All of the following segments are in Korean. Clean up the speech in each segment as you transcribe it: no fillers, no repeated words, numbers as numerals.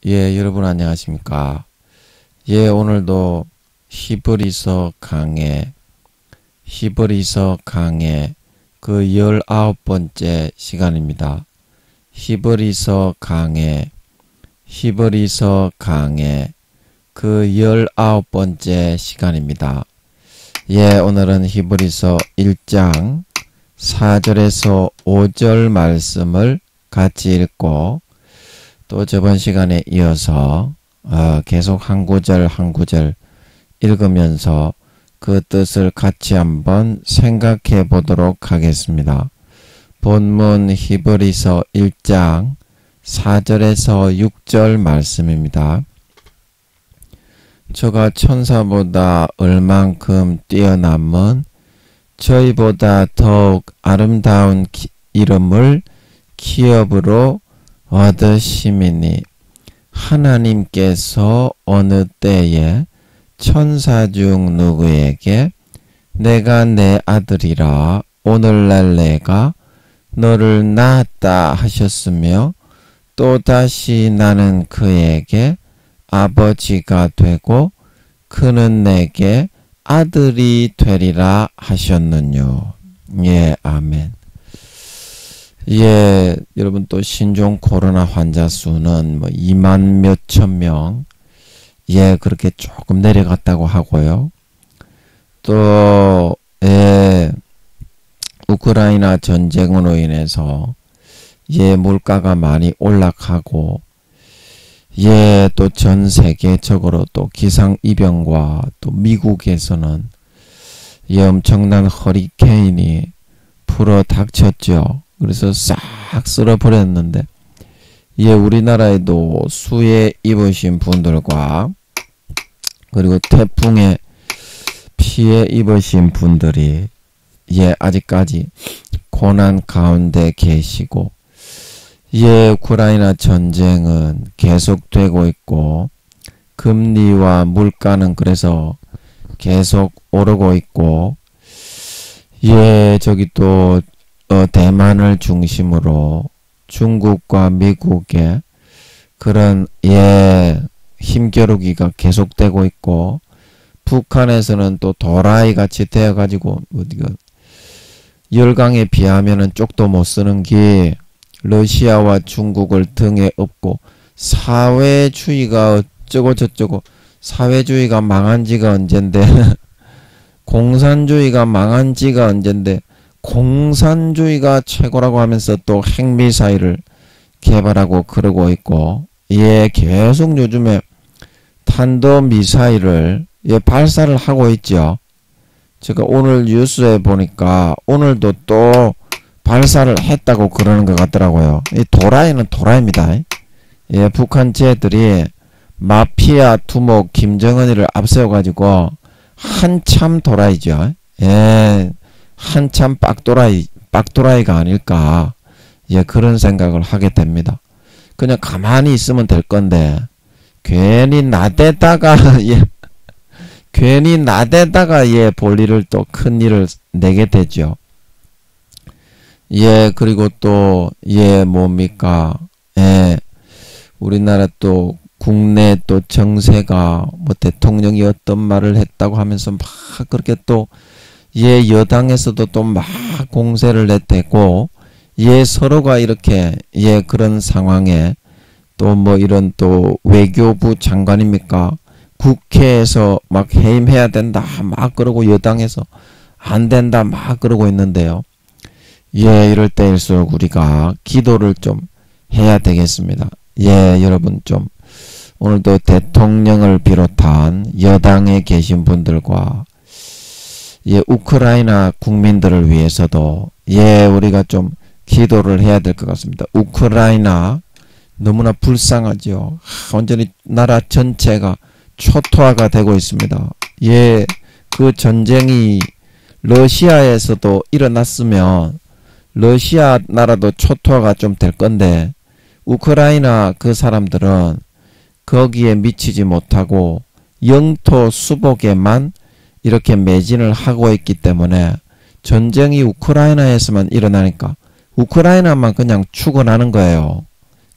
예, 여러분 안녕하십니까? 예, 오늘도 히브리서 강의 그 19번째 시간입니다. 히브리서 강의 그 19번째 시간입니다. 예, 오늘은 히브리서 1장 4절에서 5절 말씀을 같이 읽고 또 저번 시간에 이어서 계속 한 구절 한 구절 읽으면서 그 뜻을 같이 한번 생각해 보도록 하겠습니다. 본문 히브리서 1장 4절에서 6절 말씀입니다. 저가 천사보다 얼만큼 뛰어남은 저희보다 더욱 아름다운 이름을 기업으로 얻으심이니 하나님께서 어느 때에 천사 중 누구에게 내가 내 아들이라 오늘날 내가 너를 낳았다 하셨으며 또 다시 나는 그에게 아버지가 되고 그는 내게 아들이 되리라 하셨느뇨. 예, 아멘. 예, 여러분 또 신종 코로나 환자 수는 2만 몇천 명, 예, 그렇게 조금 내려갔다고 하고요. 또, 예, 우크라이나 전쟁으로 인해서, 예, 물가가 많이 올라가고, 예, 또 전 세계적으로 또 기상이변과 또 미국에서는 예, 엄청난 허리케인이 불어 닥쳤죠. 그래서 싹 쓸어버렸는데, 예, 우리나라에도 수해 입으신 분들과 그리고 태풍에 피해 입으신 분들이 예, 아직까지 고난 가운데 계시고, 예, 우크라이나 전쟁은 계속되고 있고, 금리와 물가는 그래서 계속 오르고 있고, 예, 저기 또 대만을 중심으로 중국과 미국의 그런 예 힘겨루기가 계속되고 있고, 북한에서는 또 도라이 같이 되어가지고 열강에 비하면은 쪽도 못 쓰는 게 러시아와 중국을 등에 업고 사회주의가 어쩌고 저쩌고, 사회주의가 망한 지가 언젠데 공산주의가 망한 지가 언젠데 공산주의가 최고라고 하면서 또 핵미사일을 개발하고 그러고 있고, 예, 계속 요즘에 탄도미사일을 예, 발사를 하고 있죠. 제가 오늘 뉴스에 보니까 오늘도 또 발사를 했다고 그러는 것 같더라고요. 이 도라이는 도라이입니다. 예, 북한 쟤들이 마피아 두목 김정은이를 앞세워가지고 한참 도라이죠. 예. 한참 빡도라이가 아닐까, 예, 그런 생각을 하게 됩니다. 그냥 가만히 있으면 될 건데 괜히 나대다가 예, 볼 일을 또 큰 일을 내게 되죠. 예, 그리고 또 예, 뭡니까, 예, 우리나라 또 국내 또 정세가 대통령이 어떤 말을 했다고 하면서 막 그렇게 또 예, 여당에서도 또 막 공세를 내대고, 예, 서로가 이렇게, 예, 그런 상황에 또 이런 또 외교부 장관입니까? 국회에서 막 해임해야 된다, 막 그러고 여당에서 안 된다, 막 그러고 있는데요. 예, 이럴 때일수록 우리가 기도를 좀 해야 되겠습니다. 예, 여러분 좀, 오늘도 대통령을 비롯한 여당에 계신 분들과 예, 우크라이나 국민들을 위해서도 예, 우리가 좀 기도를 해야 될 것 같습니다. 우크라이나 너무나 불쌍하죠. 완전히 나라 전체가 초토화가 되고 있습니다. 예, 그 전쟁이 러시아에서도 일어났으면 러시아 나라도 초토화가 좀 될 건데, 우크라이나 그 사람들은 거기에 미치지 못하고 영토 수복에만 이렇게 매진을 하고 있기 때문에 전쟁이 우크라이나에서만 일어나니까 우크라이나만 그냥 죽어나는 거예요.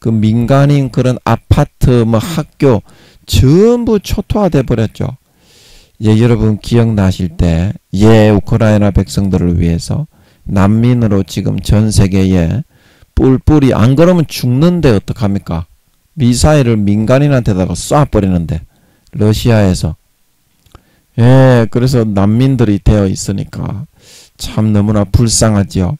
그 민간인 그런 아파트 뭐 학교 전부 초토화돼 버렸죠. 예, 여러분 기억나실 때, 예, 우크라이나 백성들을 위해서 난민으로 지금 전 세계에 뿔뿔이, 안 그러면 죽는데 어떡합니까? 미사일을 민간인한테다가 쏴버리는데, 러시아에서. 예, 그래서 난민들이 되어 있으니까 참 너무나 불쌍하지요.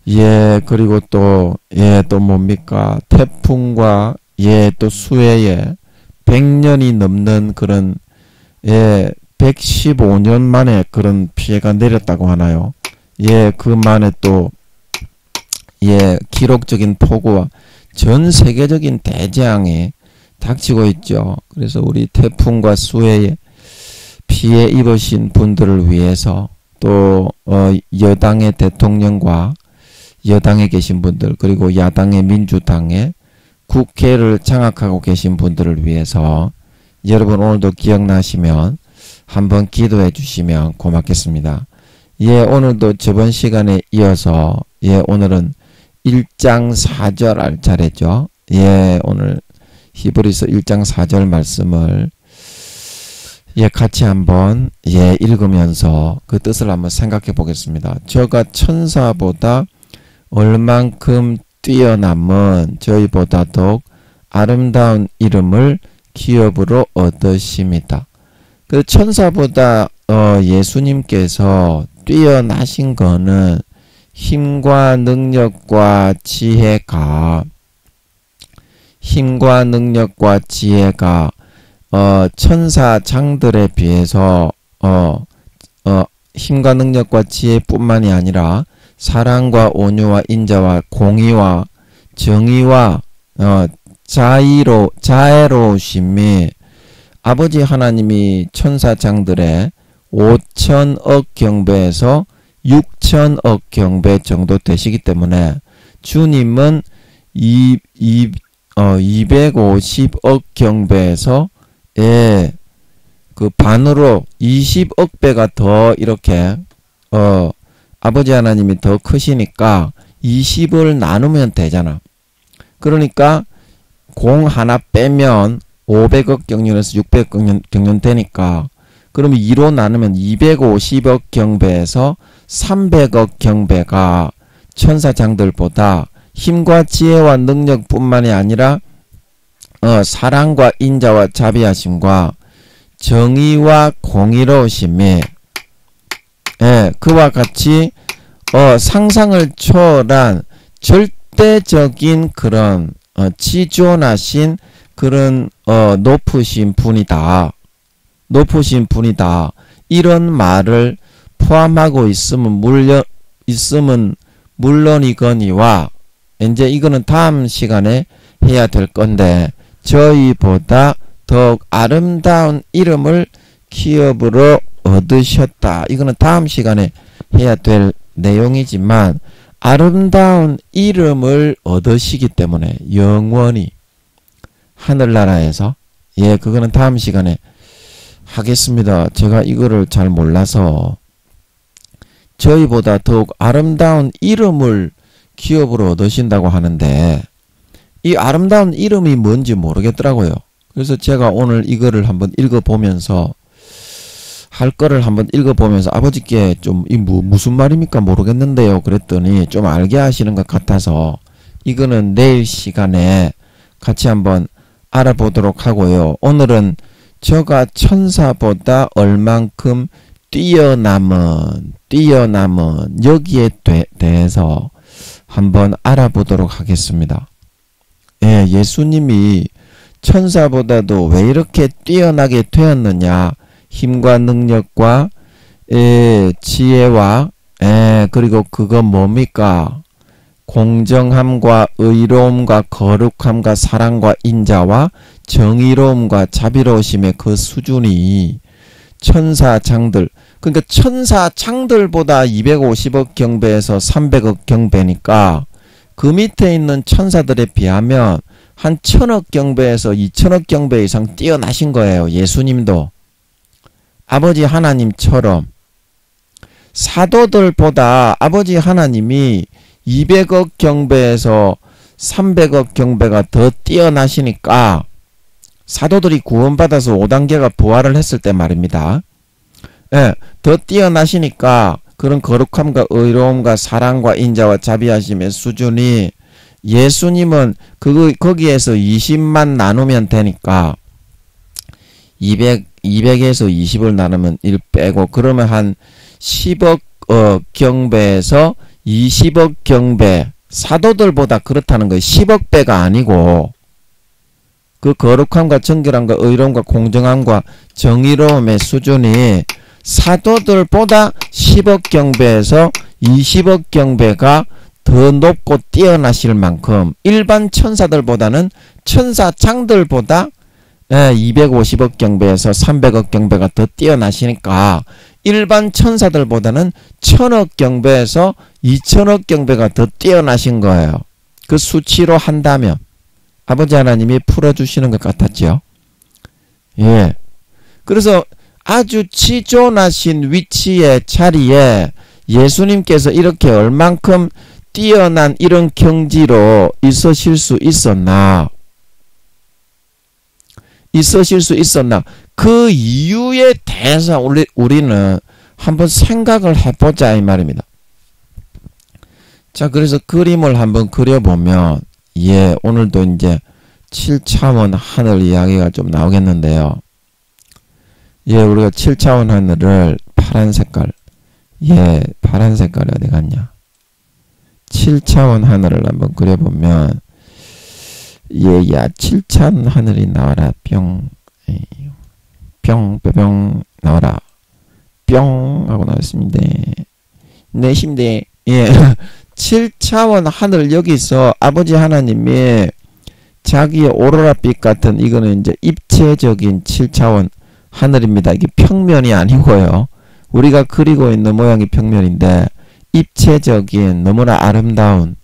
예, 그리고 또, 예, 또 뭡니까? 태풍과, 예, 또 수해에 100년이 넘는 그런, 예, 115년 만에 그런 피해가 내렸다고 하나요? 예, 그 만에 또, 예, 기록적인 폭우와 전 세계적인 대재앙이 닥치고 있죠. 그래서 우리 태풍과 수해에 피해 입으신 분들을 위해서 또, 여당의 대통령과 여당에 계신 분들, 그리고 야당의 민주당의 국회를 장악하고 계신 분들을 위해서 여러분 오늘도 기억나시면 한번 기도해 주시면 고맙겠습니다. 예, 오늘도 저번 시간에 이어서, 예, 오늘은 1장 4절 할 차례죠. 예, 오늘 히브리서 1장 4절 말씀을, 예, 같이 한번, 예, 읽으면서 그 뜻을 한번 생각해 보겠습니다. 저가 천사보다 얼만큼 뛰어남은 저희보다 더욱 아름다운 이름을 기업으로 얻으십니다. 그 천사보다 예수님께서 뛰어나신 거는 힘과 능력과 지혜가 천사장들에 비해서 힘과 능력과 지혜뿐만이 아니라 사랑과 온유와 인자와 공의와 정의와 자애로우심이 아버지 하나님이 천사장들의 5천억 경배에서 6천억 경배 정도 되시기 때문에 주님은 250억 경배에서, 예, 그 반으로 20억 배가 더 이렇게 아버지 하나님이 더 크시니까 20을 나누면 되잖아. 그러니까 공 하나 빼면 500억 경륜에서 600억 경륜 되니까, 그러면 2로 나누면 250억 경배에서 300억 경배가 천사장들보다 힘과 지혜와 능력뿐만이 아니라 사랑과 인자와 자비하심과 정의와 공의로우심이, 예, 그와 같이 상상을 초월한 절대적인 그런 지존하신 그런 높으신 분이다. 이런 말을 포함하고 있으면 물론이거니와, 이제 이거는 다음 시간에 해야 될 건데, 저희보다 더욱 아름다운 이름을 기업으로 얻으셨다. 이거는 다음 시간에 해야 될 내용이지만, 아름다운 이름을 얻으시기 때문에 영원히 하늘나라에서, 예, 그거는 다음 시간에 하겠습니다. 제가 이거를 잘 몰라서. 저희보다 더욱 아름다운 이름을 기업으로 얻으신다고 하는데, 이 아름다운 이름이 뭔지 모르겠더라고요. 그래서 제가 오늘 이거를 한번 읽어보면서, 할 거를 한번 읽어보면서 아버지께 좀 무슨 말입니까 모르겠는데요 그랬더니 좀 알게 하시는 것 같아서 이거는 내일 시간에 같이 한번 알아보도록 하고요. 오늘은 저가 천사보다 얼만큼 뛰어남은 여기에 대해서 한번 알아보도록 하겠습니다. 예, 예수님이 천사보다도 왜 이렇게 뛰어나게 되었느냐, 힘과 능력과 지혜와 그리고 그건 뭡니까? 공정함과 의로움과 거룩함과 사랑과 인자와 정의로움과 자비로우심의 그 수준이 천사장들, 그러니까 천사장들보다 250억 경배에서 300억 경배니까 그 밑에 있는 천사들에 비하면 한 1000억 경배에서 2000억 경배 이상 뛰어나신 거예요. 예수님도 아버지 하나님처럼. 사도들보다 아버지 하나님이 200억 경배에서 300억 경배가 더 뛰어나시니까 사도들이 구원받아서 5단계가 부활을 했을 때 말입니다. 예, 더 뛰어나시니까 그런 거룩함과 의로움과 사랑과 인자와 자비하심의 수준이 예수님은 거기에서 20만 나누면 되니까 200에서 20을 나누면 1 빼고 그러면 한 10억 경배에서 20억 경배 사도들보다 그렇다는 거예요. 10억 배가 아니고 그 거룩함과 정결함과 의로움과 공정함과 정의로움의 수준이 사도들보다 10억 경배에서 20억 경배가 더 높고 뛰어나실 만큼 일반 천사들보다는 천사장들보다 250억 경배에서 300억 경배가 더 뛰어나시니까 일반 천사들보다는 1000억 경배에서 2000억 경배가 더 뛰어나신 거예요. 그 수치로 한다면 아버지 하나님이 풀어주시는 것 같았죠. 예. 그래서 아주 지존하신 위치의 자리에 예수님께서 이렇게 얼만큼 뛰어난 이런 경지로 있으실 수 있었나? 그 이유에 대해서 우리는 한번 생각을 해보자 이 말입니다. 자, 그래서 그림을 한번 그려보면 예, 오늘도 이제 7차원 하늘 이야기가 좀 나오겠는데요. 예, 우리가 7차원 하늘을 파란 색깔, 예, 파란 색깔이 어디 갔냐? 7차원 하늘을 한번 그려보면 예, 야, 7차원 하늘이 나와라. 뿅, 뿅 나와라. 뿅 하고 나왔습니다. 내 심대, 예, 7차원 하늘 여기서 아버지 하나님이 자기의 오로라빛 같은 이거는 이제 입체적인 7차원 하늘입니다. 이게 평면이 아니고요. 우리가 그리고 있는 모양이 평면인데 입체적인 너무나 아름다운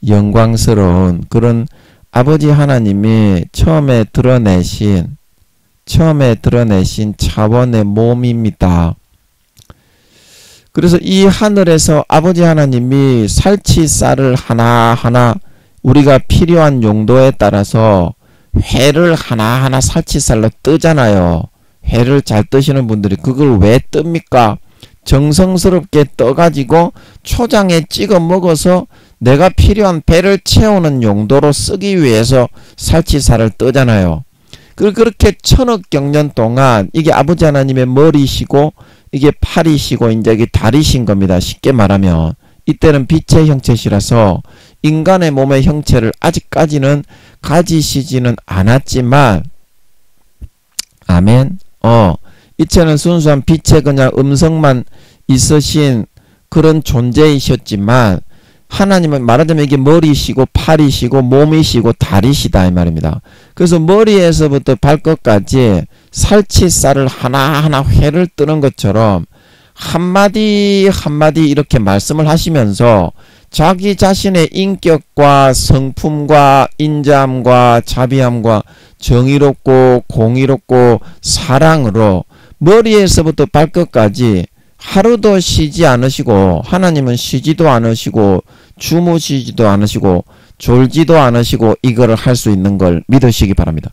영광스러운 그런 아버지 하나님이 처음에 드러내신 차원의 몸입니다. 그래서 이 하늘에서 아버지 하나님이 살치살을 하나하나 우리가 필요한 용도에 따라서 회를 하나하나 살치살로 뜨잖아요. 회를 잘 뜨시는 분들이 그걸 왜 뜹니까? 정성스럽게 떠가지고 초장에 찍어 먹어서 내가 필요한 배를 채우는 용도로 쓰기 위해서 살치살을 뜨잖아요. 그렇게 천억 경년 동안 이게 아버지 하나님의 머리시고 이게 팔이시고 이제 이게 다리신 겁니다. 쉽게 말하면 이때는 빛의 형체시라서 인간의 몸의 형체를 아직까지는 가지시지는 않았지만 아멘. 이때는 순수한 빛의 그냥 음성만 있으신 그런 존재이셨지만 하나님은 말하자면 이게 머리시고 팔이시고 몸이시고 다리시다 이 말입니다. 그래서 머리에서부터 발끝까지 살치살을 하나하나 회를 뜨는 것처럼 한마디 한마디 이렇게 말씀을 하시면서 자기 자신의 인격과 성품과 인자함과 자비함과 정의롭고 공의롭고 사랑으로 머리에서부터 발끝까지 하루도 쉬지 않으시고 하나님은 쉬지도 않으시고 주무시지도 않으시고 졸지도 않으시고 이거를 할 수 있는 걸 믿으시기 바랍니다.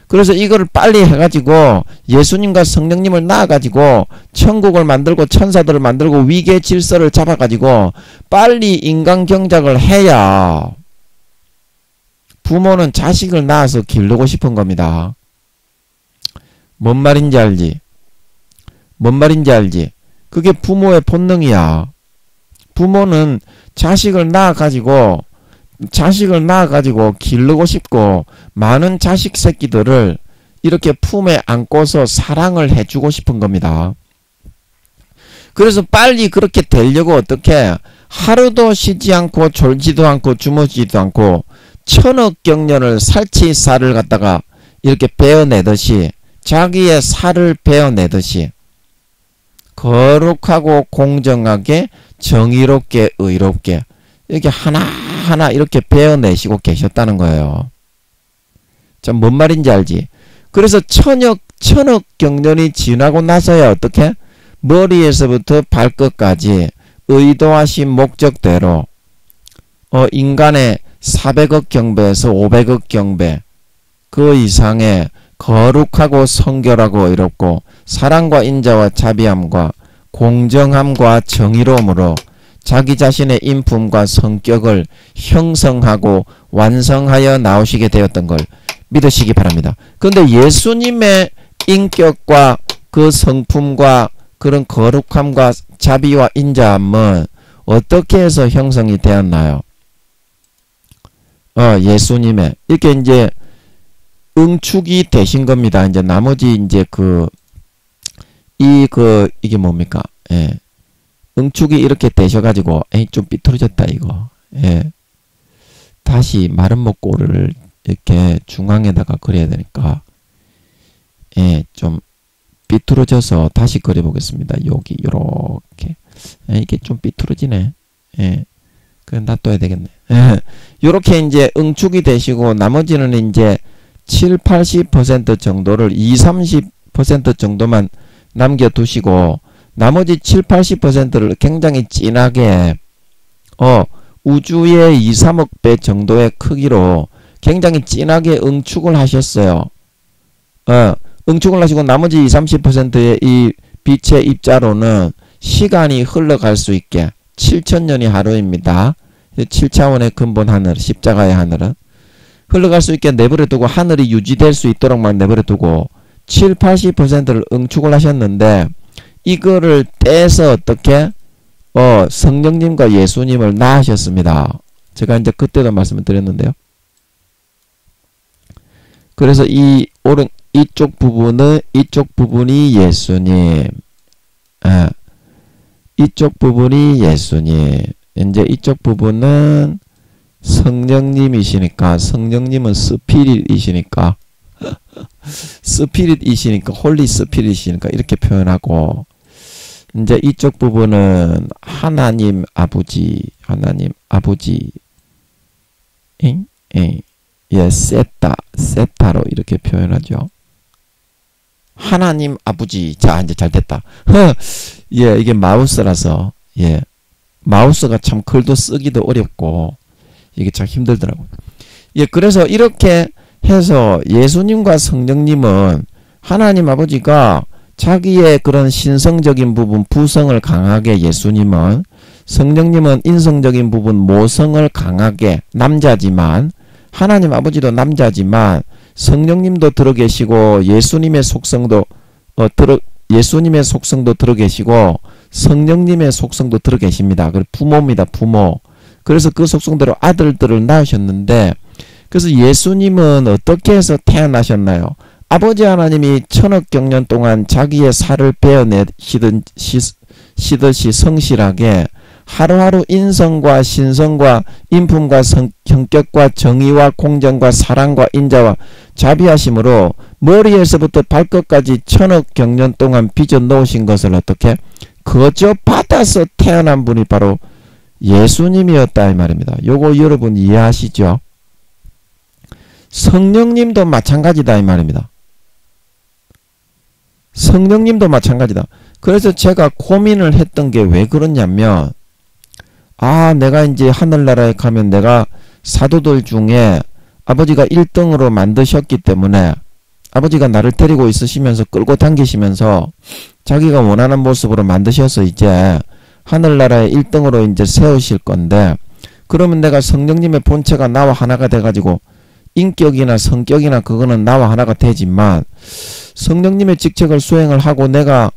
그래서 이거를 빨리 해가지고 예수님과 성령님을 낳아가지고 천국을 만들고 천사들을 만들고 위계 질서를 잡아가지고 빨리 인간 경작을 해야 부모는 자식을 낳아서 기르고 싶은 겁니다. 뭔 말인지 알지? 그게 부모의 본능이야. 부모는 자식을 낳아가지고 기르고 싶고 많은 자식 새끼들을 이렇게 품에 안고서 사랑을 해주고 싶은 겁니다. 그래서 빨리 그렇게 되려고 어떻게 하루도 쉬지 않고 졸지도 않고 주무시지도 않고 천억 경년을 살치살을 갖다가 이렇게 베어내듯이 자기의 살을 베어내듯이 거룩하고 공정하게 정의롭게 의롭게 이렇게 하나하나 이렇게 베어내시고 계셨다는 거예요. 자, 뭔 말인지 알지? 그래서 천억 경년이 지나고 나서야 어떻게? 머리에서부터 발끝까지 의도하신 목적대로 인간의 400억 경배에서 500억 경배 그 이상의 거룩하고 성결하고 이롭고 사랑과 인자와 자비함과 공정함과 정의로움으로 자기 자신의 인품과 성격을 형성하고 완성하여 나오시게 되었던 걸 믿으시기 바랍니다. 그런데 예수님의 인격과 그 성품과 그런 거룩함과 자비와 인자함은 어떻게 해서 형성이 되었나요? 예수님의 이렇게 이제 응축이 되신 겁니다. 이제 나머지 이제 이게 뭡니까? 예. 응축이 이렇게 되셔가지고, 좀 삐뚤어졌다, 이거. 예. 다시 마른 목골을 이렇게 중앙에다가 그려야 되니까, 예, 좀 삐뚤어져서 다시 그려보겠습니다. 여기, 요렇게. 이게 좀 삐뚤어지네. 예. 그건 놔둬야 되겠네. 예. 요렇게 이제 응축이 되시고, 나머지는 이제 7, 80% 정도를 20, 30% 정도만 남겨두시고 나머지 7, 80%를 굉장히 진하게 우주의 2, 3억 배 정도의 크기로 굉장히 진하게 응축을 하셨어요. 응축을 하시고 나머지 20, 30%의 이 빛의 입자로는 시간이 흘러갈 수 있게 7천년이 하루입니다. 7차원의 근본 하늘, 십자가의 하늘은 흘러갈 수 있게 내버려 두고 하늘이 유지될 수 있도록만 내버려 두고 7, 80%를 응축을 하셨는데 이거를 떼서 어떻게 성령님과 예수님을 낳으셨습니다. 제가 이제 그때도 말씀을 드렸는데요. 그래서 이쪽 부분이 예수님, 이쪽 부분이 예수님, 이제 이쪽 부분은 성령님이시니까 성령님은 스피릿이시니까 스피릿이시니까 홀리 스피릿이시니까 이렇게 표현하고 이제 이쪽 부분은 하나님 아버지 예, 세타로 이렇게 표현하죠. 하나님 아버지. 자, 이제 잘 됐다. 예, 이게 마우스라서 예, 마우스가 참 글도 쓰기도 어렵고 이게 참 힘들더라고요. 예, 그래서 이렇게 해서 예수님과 성령님은 하나님 아버지가 자기의 그런 신성적인 부분, 부성을 강하게 예수님은, 성령님은 인성적인 부분, 모성을 강하게 남자지만, 하나님 아버지도 남자지만, 성령님도 들어 계시고, 예수님의 속성도 들어 계시고, 성령님의 속성도 들어 계십니다. 그리고 부모입니다, 부모. 그래서 그 속성대로 아들들을 낳으셨는데 그래서 예수님은 어떻게 해서 태어나셨나요? 아버지 하나님이 천억 경년 동안 자기의 살을 베어내시듯이 성실하게 하루하루 인성과 신성과 인품과 성격과 정의와 공정과 사랑과 인자와 자비하심으로 머리에서부터 발끝까지 천억 경년 동안 빚어 놓으신 것을 어떻게 거저 받아서 태어난 분이 바로 예수님이었다 이 말입니다. 요거 여러분 이해하시죠? 성령님도 마찬가지다 이 말입니다. 성령님도 마찬가지다. 그래서 제가 고민을 했던 게 왜 그러냐면 내가 이제 하늘나라에 가면 내가 사도들 중에 아버지가 1등으로 만드셨기 때문에 아버지가 나를 데리고 있으시면서 끌고 당기시면서 자기가 원하는 모습으로 만드셔서 이제 하늘나라의 1등으로 이제 세우실 건데 그러면 내가 성령님의 본체가 나와 하나가 돼가지고 인격이나 성격이나 그거는 나와 하나가 되지만 성령님의 직책을 수행을 하고 내가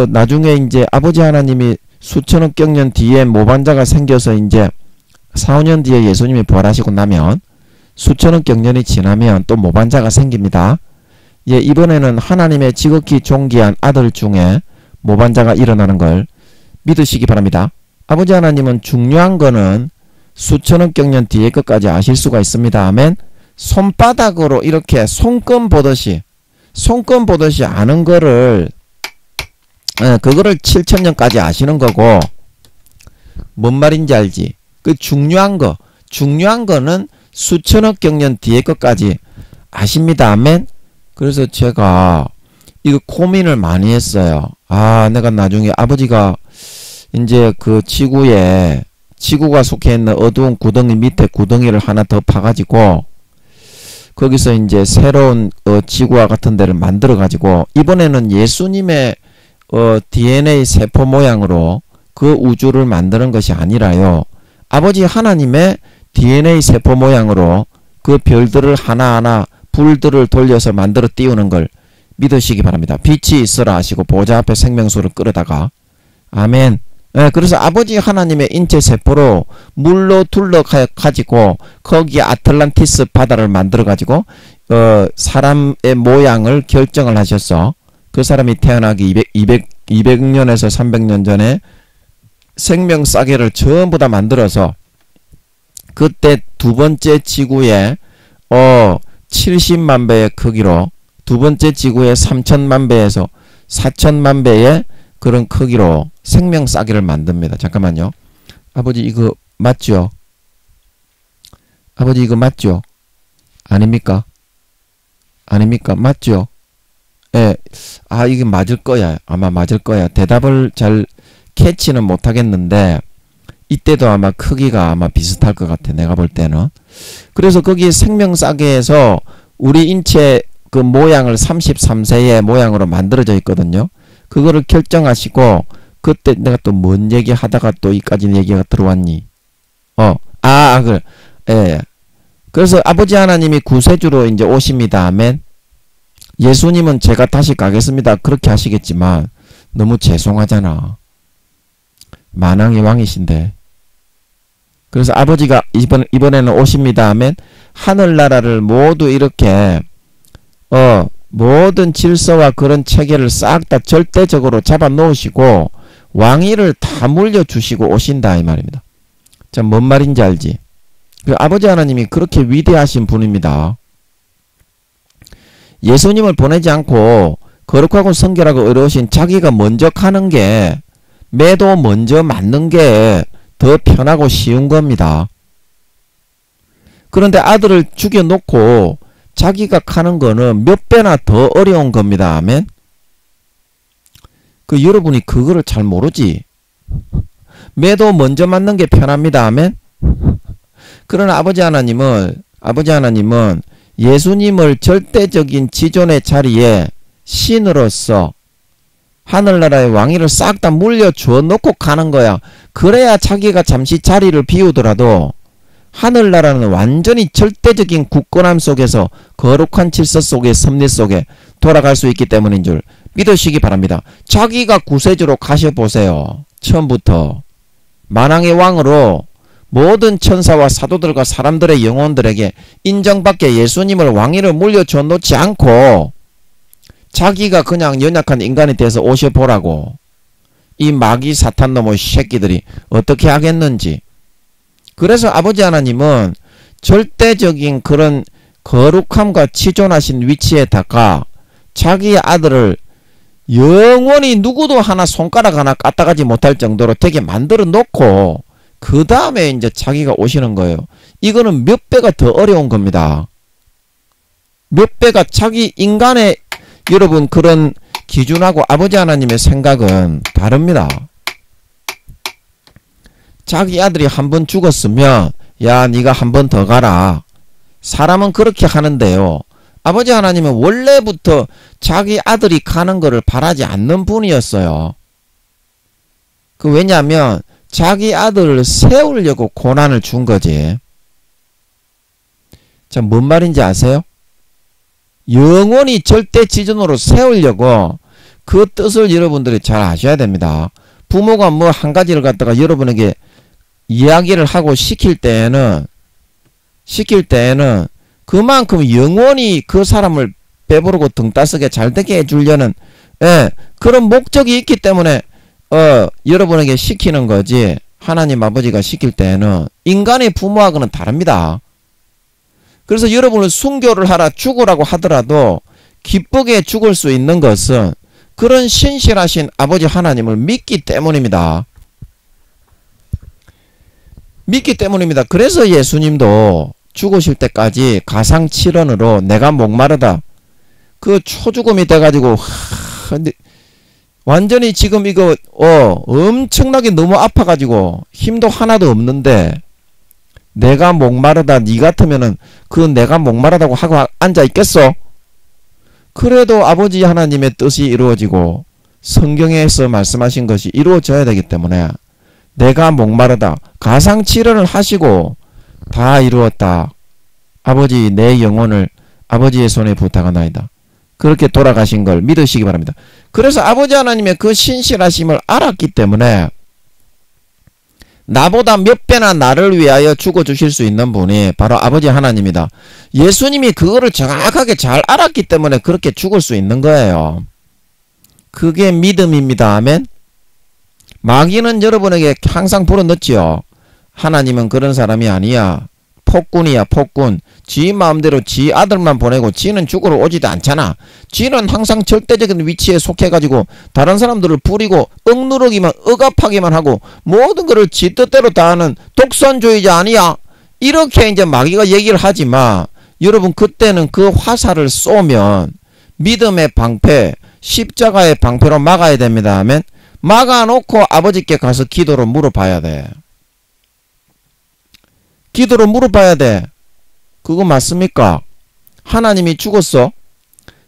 나중에 이제 아버지 하나님이 수천억 경년 뒤에 모반자가 생겨서 이제 4, 5년 뒤에 예수님이 부활하시고 나면 수천억 경년이 지나면 또 모반자가 생깁니다. 예, 이번에는 하나님의 지극히 존귀한 아들 중에 모반자가 일어나는 걸 믿으시기 바랍니다. 아버지 하나님은 중요한 거는 수천억 경년 뒤에 것까지 아실 수가 있습니다. 아멘. 손바닥으로 이렇게 손금 보듯이 아는 거를 그거를 7천년까지 아시는 거고 뭔 말인지 알지? 그 중요한 거는 수천억 경년 뒤에 것까지 아십니다. 아멘. 그래서 제가 이거 고민을 많이 했어요. 내가 나중에 아버지가 이제 그 지구에 지구가 속해 있는 어두운 구덩이 밑에 구덩이를 하나 더 파가지고 거기서 이제 새로운 지구와 같은 데를 만들어 가지고 이번에는 예수님의 DNA 세포 모양으로 그 우주를 만드는 것이 아니라요. 아버지 하나님의 DNA 세포 모양으로 그 별들을 하나하나 불들을 돌려서 만들어 띄우는 걸 믿으시기 바랍니다. 빛이 있으라 하시고 보좌 앞에 생명수를 끌어다가 아멘. 네, 그래서 아버지 하나님의 인체 세포로 물로 둘러가지고 거기에 아틀란티스 바다를 만들어 가지고 사람의 모양을 결정을 하셨어. 그 사람이 태어나기 200년에서 300년 전에 생명 싸개를 전부 다 만들어서 그때 두 번째 지구의 70만 배의 크기로 두 번째 지구의 3천만 배에서 4천만 배의 그런 크기로 생명 싸개를 만듭니다. 잠깐만요. 아버지 이거 맞죠? 아버지 이거 맞죠? 아닙니까? 아닙니까? 맞죠? 예. 아 이게 맞을 거야. 아마 맞을 거야. 대답을 잘 캐치는 못하겠는데 이때도 아마 크기가 아마 비슷할 것 같아. 내가 볼 때는. 그래서 거기 생명 싸개에서 우리 인체 그 모양을 33세의 모양으로 만들어져 있거든요. 그거를 결정하시고 그때 내가 또 뭔 얘기 하다가 또 이까지 얘기가 들어왔니? 그래. 예. 그래서 아버지 하나님이 구세주로 이제 오십니다. 아멘. 예수님은 제가 다시 가겠습니다. 그렇게 하시겠지만 너무 죄송하잖아. 만왕의 왕이신데. 그래서 아버지가 이번에는 오십니다. 아멘. 하늘나라를 모두 이렇게 모든 질서와 그런 체계를 싹 다 절대적으로 잡아 놓으시고 왕위를 다 물려주시고 오신다 이 말입니다. 자, 뭔 말인지 알지? 그 아버지 하나님이 그렇게 위대하신 분입니다. 예수님을 보내지 않고 거룩하고 성결하고 의로우신 자기가 먼저 가는 게 매도 먼저 맞는 게 더 편하고 쉬운 겁니다. 그런데 아들을 죽여놓고 자기가 가는 거는 몇 배나 더 어려운 겁니다. 아멘. 여러분이 그거를 잘 모르지. 매도 먼저 맞는 게 편합니다. 아멘. 그러나 아버지 하나님은 예수님을 절대적인 지존의 자리에 신으로서 하늘나라의 왕위를 싹 다 물려주어 놓고 가는 거야. 그래야 자기가 잠시 자리를 비우더라도 하늘나라는 완전히 절대적인 굳건함 속에서 거룩한 질서 속의 섭리 속에 돌아갈 수 있기 때문인 줄 믿으시기 바랍니다. 자기가 구세주로 가셔보세요. 처음부터 만왕의 왕으로 모든 천사와 사도들과 사람들의 영혼들에게 인정받게 예수님을 왕위를 물려줘 놓지 않고 자기가 그냥 연약한 인간이 돼서 오셔보라고 이 마귀 사탄 놈의 새끼들이 어떻게 하겠는지. 그래서 아버지 하나님은 절대적인 그런 거룩함과 치존하신 위치에다가 자기의 아들을 영원히 누구도 하나 손가락 하나 까딱하지 못할 정도로 되게 만들어 놓고 그 다음에 이제 자기가 오시는 거예요. 이거는 몇 배가 더 어려운 겁니다. 몇 배가 자기 인간의 여러분 그런 기준하고 아버지 하나님의 생각은 다릅니다. 자기 아들이 한 번 죽었으면 야 네가 한 번 더 가라. 사람은 그렇게 하는데요. 아버지 하나님은 원래부터 자기 아들이 가는 거를 바라지 않는 분이었어요. 왜냐하면 자기 아들을 세우려고 고난을 준 거지. 자, 뭔 말인지 아세요? 영원히 절대 지존으로 세우려고 그 뜻을 여러분들이 잘 아셔야 됩니다. 부모가 뭐 한 가지를 갖다가 여러분에게 이야기를 하고 시킬 때에는 그만큼 영원히 그 사람을 배부르고 등 따스게 잘 되게 해주려는 그런 목적이 있기 때문에 여러분에게 시키는 거지. 하나님 아버지가 시킬 때에는 인간의 부모하고는 다릅니다. 그래서 여러분을 순교를 하라 죽으라고 하더라도 기쁘게 죽을 수 있는 것은 그런 신실하신 아버지 하나님을 믿기 때문입니다. 믿기 때문입니다. 그래서 예수님도 죽으실 때까지 가상칠언으로 내가 목마르다 그 초죽음이 돼가지고 완전히 지금 이거 엄청나게 너무 아파가지고 힘도 하나도 없는데 내가 목마르다 니 같으면은 그 내가 목마르다고 하고 앉아있겠어? 그래도 아버지 하나님의 뜻이 이루어지고 성경에서 말씀하신 것이 이루어져야 되기 때문에 내가 목마르다 가상치료를 하시고 다 이루었다. 아버지 내 영혼을 아버지의 손에 부탁하나이다. 그렇게 돌아가신 걸 믿으시기 바랍니다. 그래서 아버지 하나님의 그 신실하심을 알았기 때문에 나보다 몇 배나 나를 위하여 죽어주실 수 있는 분이 바로 아버지 하나님이다. 예수님이 그거를 정확하게 잘 알았기 때문에 그렇게 죽을 수 있는 거예요. 그게 믿음입니다. 아멘. 마귀는 여러분에게 항상 불어넣지요. 하나님은 그런 사람이 아니야. 폭군이야 폭군. 지 마음대로 지 아들만 보내고 지는 죽으러 오지도 않잖아. 지는 항상 절대적인 위치에 속해가지고 다른 사람들을 부리고 억누르기만 억압하기만 하고 모든 것을 지 뜻대로 다 하는 독선주의자 아니야. 이렇게 이제 마귀가 얘기를 하지만 여러분 그때는 그 화살을 쏘면 믿음의 방패 십자가의 방패로 막아야 됩니다. 아멘. 막아놓고 아버지께 가서 기도로 물어봐야 돼. 기도로 물어봐야 돼. 그거 맞습니까? 하나님이 죽었어?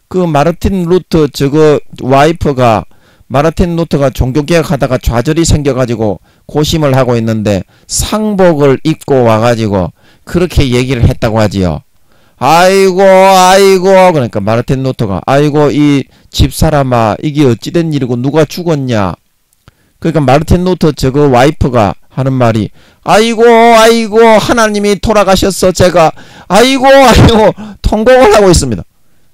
그 마르틴 루터 저거 와이프가 마르틴 루터가 종교개혁 하다가 좌절이 생겨가지고 고심을 하고 있는데 상복을 입고 와가지고 그렇게 얘기를 했다고 하지요. 아이고 그러니까 마르틴 루터가 아이고 이 집사람아 이게 어찌된 일이고 누가 죽었냐. 그러니까 마르틴 루터 저거 와이프가 하는 말이 아이고 하나님이 돌아가셨어. 제가 아이고 통곡을 하고 있습니다.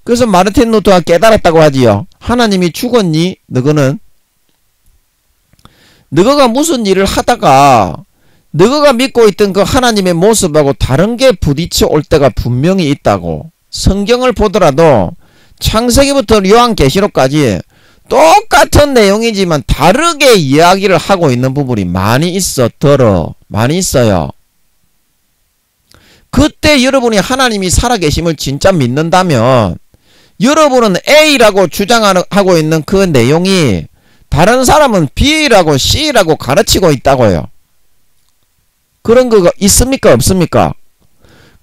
그래서 마르틴 루터가 깨달았다고 하지요. 하나님이 죽었니? 너거는 너가 무슨 일을 하다가 너가 믿고 있던 그 하나님의 모습하고 다른 게 부딪혀 올 때가 분명히 있다고. 성경을 보더라도 창세기부터 요한계시록까지 똑같은 내용이지만 다르게 이야기를 하고 있는 부분이 많이 있어요. 그때 여러분이 살아계심을 진짜 믿는다면 여러분은 A라고 주장하고 있는 그 내용이 다른 사람은 B라고 C라고 가르치고 있다고요. 그런 거 있습니까? 없습니까?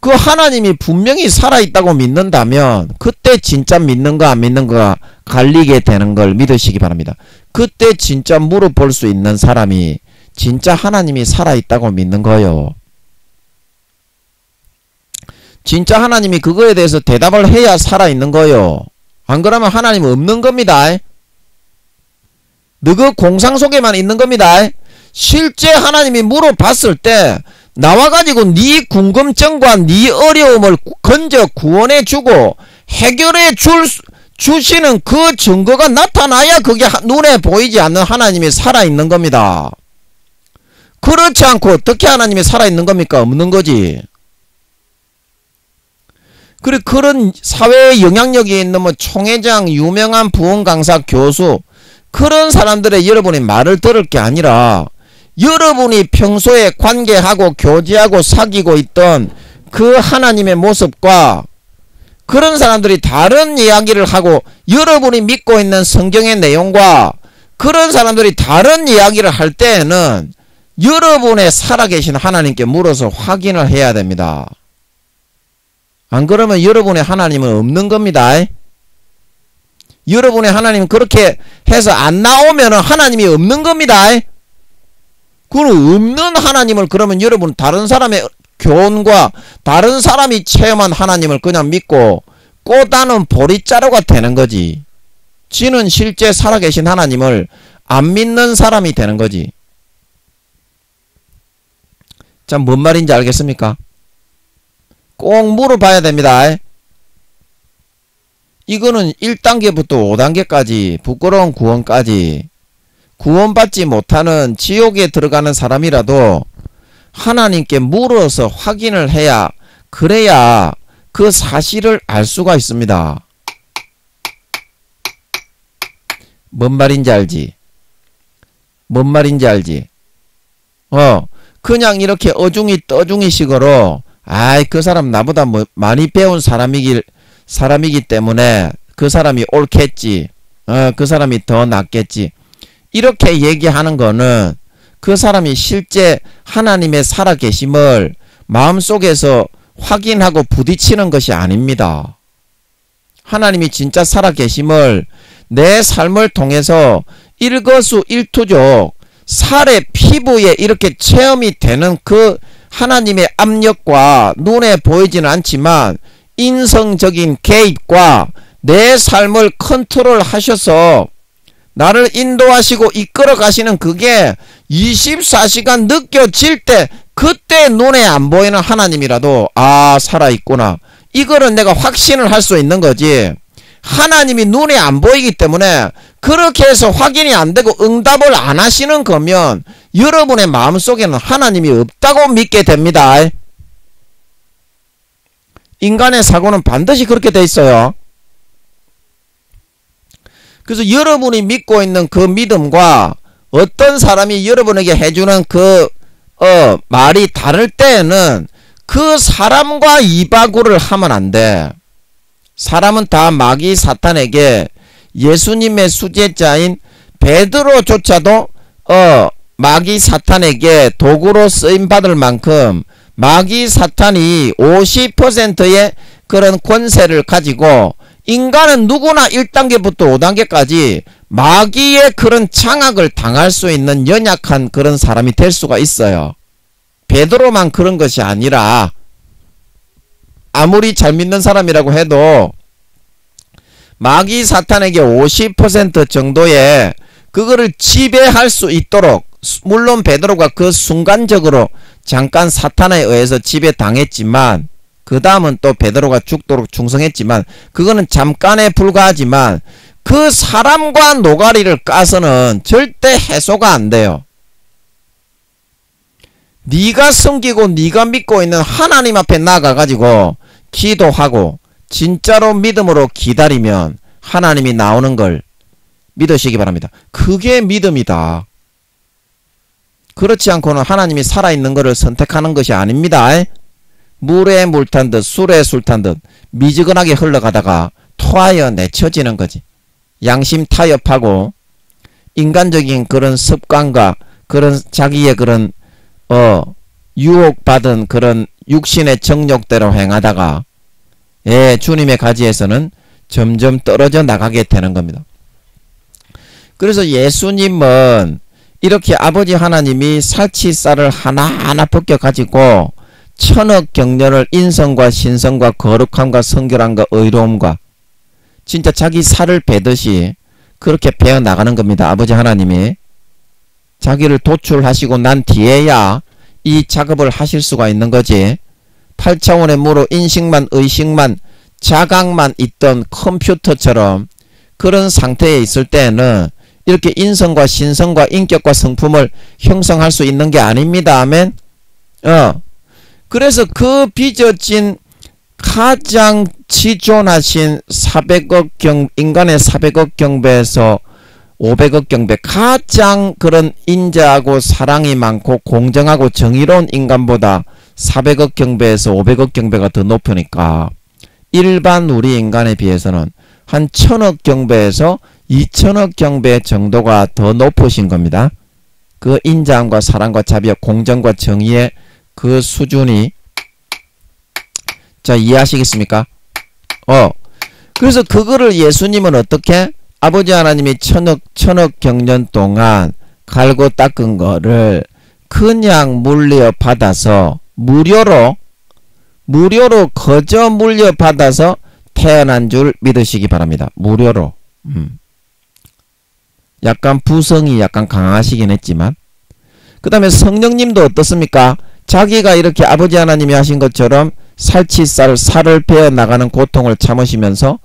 그 하나님이 분명히 살아있다고 믿는다면 그때 진짜 믿는가 안 믿는가 갈리게 되는 걸 믿으시기 바랍니다. 그때 진짜 물어볼 수 있는 사람이 진짜 하나님이 살아있다고 믿는 거예요. 진짜 하나님이 그거에 대해서 대답을 해야 살아있는 거예요. 안 그러면 하나님은 없는 겁니다. 너그 공상 속에만 있는 겁니다. 실제 하나님이 물어봤을 때 나와가지고 네 궁금증과 네 어려움을 건져 구원해주고 해결해 주시는 그 증거가 나타나야 그게 눈에 보이지 않는 하나님이 살아있는 겁니다. 그렇지 않고 어떻게 하나님이 살아있는 겁니까? 없는 거지. 그리고 그런 사회에 영향력이 있는 뭐 총회장, 유명한 부흥 강사, 교수 그런 사람들의 여러분이 말을 들을 게 아니라 여러분이 평소에 관계하고 교제하고 사귀고 있던 그 하나님의 모습과 그런 사람들이 다른 이야기를 하고 여러분이 믿고 있는 성경의 내용과 그런 사람들이 다른 이야기를 할 때에는 여러분의 살아계신 하나님께 물어서 확인을 해야 됩니다. 안 그러면 여러분의 하나님은 없는 겁니다. 여러분의 하나님은 그렇게 해서 안 나오면 하나님이 없는 겁니다. 그럼 없는 하나님을 그러면 여러분 다른 사람의 교훈과 다른 사람이 체험한 하나님을 그냥 믿고 꼬다는 보리자루가 되는 거지. 지는 실제 살아계신 하나님을 안 믿는 사람이 되는 거지. 자, 뭔 말인지 알겠습니까? 꼭 물어봐야 됩니다. 이거는 1단계부터 5단계까지 부끄러운 구원까지 구원받지 못하는 지옥에 들어가는 사람이라도 하나님께 물어서 확인을 해야 그래야 그 사실을 알 수가 있습니다. 뭔 말인지 알지? 뭔 말인지 알지? 그냥 이렇게 어중이 떠중이 식으로 아이 그 사람 나보다 뭐 많이 배운 사람이기 때문에 그 사람이 옳겠지. 그 사람이 더 낫겠지. 이렇게 얘기하는 거는 그 사람이 실제 하나님의 살아계심을 마음속에서 확인하고 부딪히는 것이 아닙니다. 하나님이 진짜 살아계심을 내 삶을 통해서 일거수일투족 살의 피부에 이렇게 체험이 되는 그 하나님의 압력과 눈에 보이지는 않지만 인성적인 개입과 내 삶을 컨트롤 하셔서 나를 인도하시고 이끌어 가시는 그게 24시간 느껴질 때 그때 눈에 안 보이는 하나님이라도 살아있구나. 이거는 내가 확신을 할 수 있는 거지. 하나님이 눈에 안 보이기 때문에 그렇게 해서 확인이 안 되고 응답을 안 하시는 거면 여러분의 마음속에는 하나님이 없다고 믿게 됩니다. 인간의 사고는 반드시 그렇게 돼 있어요. 그래서 여러분이 믿고 있는 그 믿음과 어떤 사람이 여러분에게 해주는 그 말이 다를 때에는 그 사람과 이바구를 하면 안 돼. 사람은 다 마귀 사탄에게 예수님의 수제자인 베드로조차도 마귀 사탄에게 도구로 쓰임받을 만큼 마귀 사탄이 50%의 그런 권세를 가지고 인간은 누구나 1단계부터 5단계까지 마귀의 그런 장악을 당할 수 있는 연약한 그런 사람이 될 수가 있어요. 베드로만 그런 것이 아니라 아무리 잘 믿는 사람이라고 해도 마귀 사탄에게 50% 정도의 그거를 지배할 수 있도록, 물론 베드로가 그 순간적으로 잠깐 사탄에 의해서 지배당했지만 그 다음은 또 베드로가 죽도록 충성했지만 그거는 잠깐에 불과하지만 그 사람과 노가리를 까서는 절대 해소가 안 돼요. 네가 섬기고 네가 믿고 있는 하나님 앞에 나가가지고 기도하고 진짜로 믿음으로 기다리면 하나님이 나오는 걸 믿으시기 바랍니다. 그게 믿음이다. 그렇지 않고는 하나님이 살아있는 것을 선택하는 것이 아닙니다. 물에 물 탄 듯 술에 술 탄 듯 미지근하게 흘러가다가 토하여 내쳐지는 거지. 양심 타협하고 인간적인 그런 습관과 그런 자기의 그런 유혹받은 그런 육신의 정욕대로 행하다가 주님의 가지에서는 점점 떨어져 나가게 되는 겁니다. 그래서 예수님은 이렇게 아버지 하나님이 살치살을 하나하나 벗겨가지고 천억 경련을 인성과 신성과 거룩함과 성결함과 의로움과 진짜 자기 살을 베듯이 그렇게 베어 나가는 겁니다. 아버지 하나님이 자기를 도출하시고 난 뒤에야 이 작업을 하실 수가 있는 거지. 8차원의 무로 인식만 의식만 자각만 있던 컴퓨터처럼 그런 상태에 있을 때에는 이렇게 인성과 신성과 인격과 성품을 형성할 수 있는 게 아닙니다. 아멘. 그래서 그 빚어진 가장 지존하신 400억 인간의 400억 경배에서 500억 경배 가장 그런 인자하고 사랑이 많고 공정하고 정의로운 인간보다 400억 경배에서 500억 경배가 더 높으니까 일반 우리 인간에 비해서는 한 1000억 경배에서 2000억 경배 정도가 더 높으신 겁니다. 그 인자함과 사랑과 자비와 공정과 정의의 그 수준이 자 이해하시겠습니까? 그래서 그거를 예수님은 어떻게 아버지 하나님이 천억 경년 동안 갈고 닦은 거를 그냥 물려받아서 무료로 거저 물려받아서 태어난 줄 믿으시기 바랍니다. 무료로. 약간 부성이 약간 강하시긴 했지만 그 다음에 성령님도 어떻습니까? 자기가 이렇게 아버지 하나님이 하신 것처럼 살을 베어 나가는 고통을 참으시면서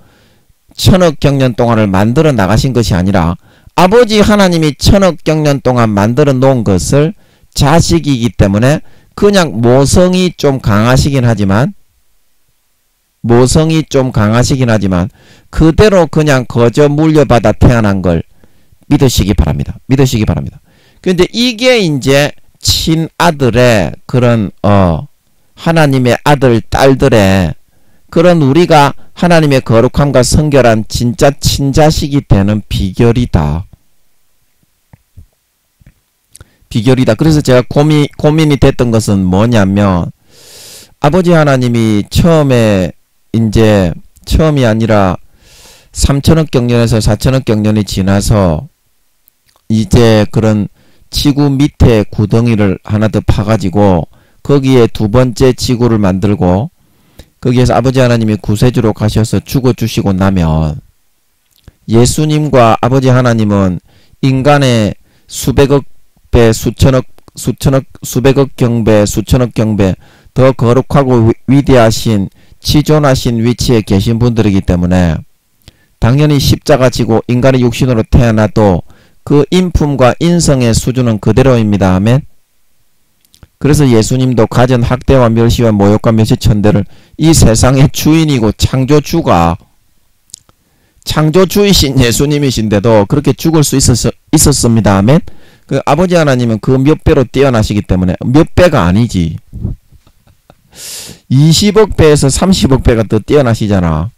천억 경년 동안을 만들어 나가신 것이 아니라 아버지 하나님이 천억 경년 동안 만들어 놓은 것을 자식이기 때문에 그냥 모성이 좀 강하시긴 하지만 그대로 그냥 거저 물려받아 태어난 걸 믿으시기 바랍니다. 믿으시기 바랍니다. 근데 이게 이제 친아들의 그런 하나님의 아들 딸들의 그런 우리가 하나님의 거룩함과 성결한 진짜 친자식이 되는 비결이다. 비결이다. 그래서 제가 고민이 됐던 것은 뭐냐면, 아버지 하나님이 처음이 아니라 3천억 경년에서 4천억 경년이 지나서 이제 그런 지구 밑에 구덩이를 하나 더 파가지고 거기에 두 번째 지구를 만들고 거기에서 아버지 하나님이 구세주로 가셔서 죽어주시고 나면 예수님과 아버지 하나님은 인간의 수백억 배, 수백억 경배, 수천억 경배 더 거룩하고 위대하신 지존하신 위치에 계신 분들이기 때문에 당연히 십자가 지고 인간의 육신으로 태어나도 그 인품과 인성의 수준은 그대로입니다. 아멘. 그래서 예수님도 가전 학대와 멸시와 모욕과 멸시천대를 이 세상의 주인이고 창조주이신 예수님이신데도 그렇게 죽을 수 있었습니다. 아멘. 그 아버지 하나님은 그 몇 배로 뛰어나시기 때문에 몇 배가 아니지 20억 배에서 30억 배가 더 뛰어나시잖아.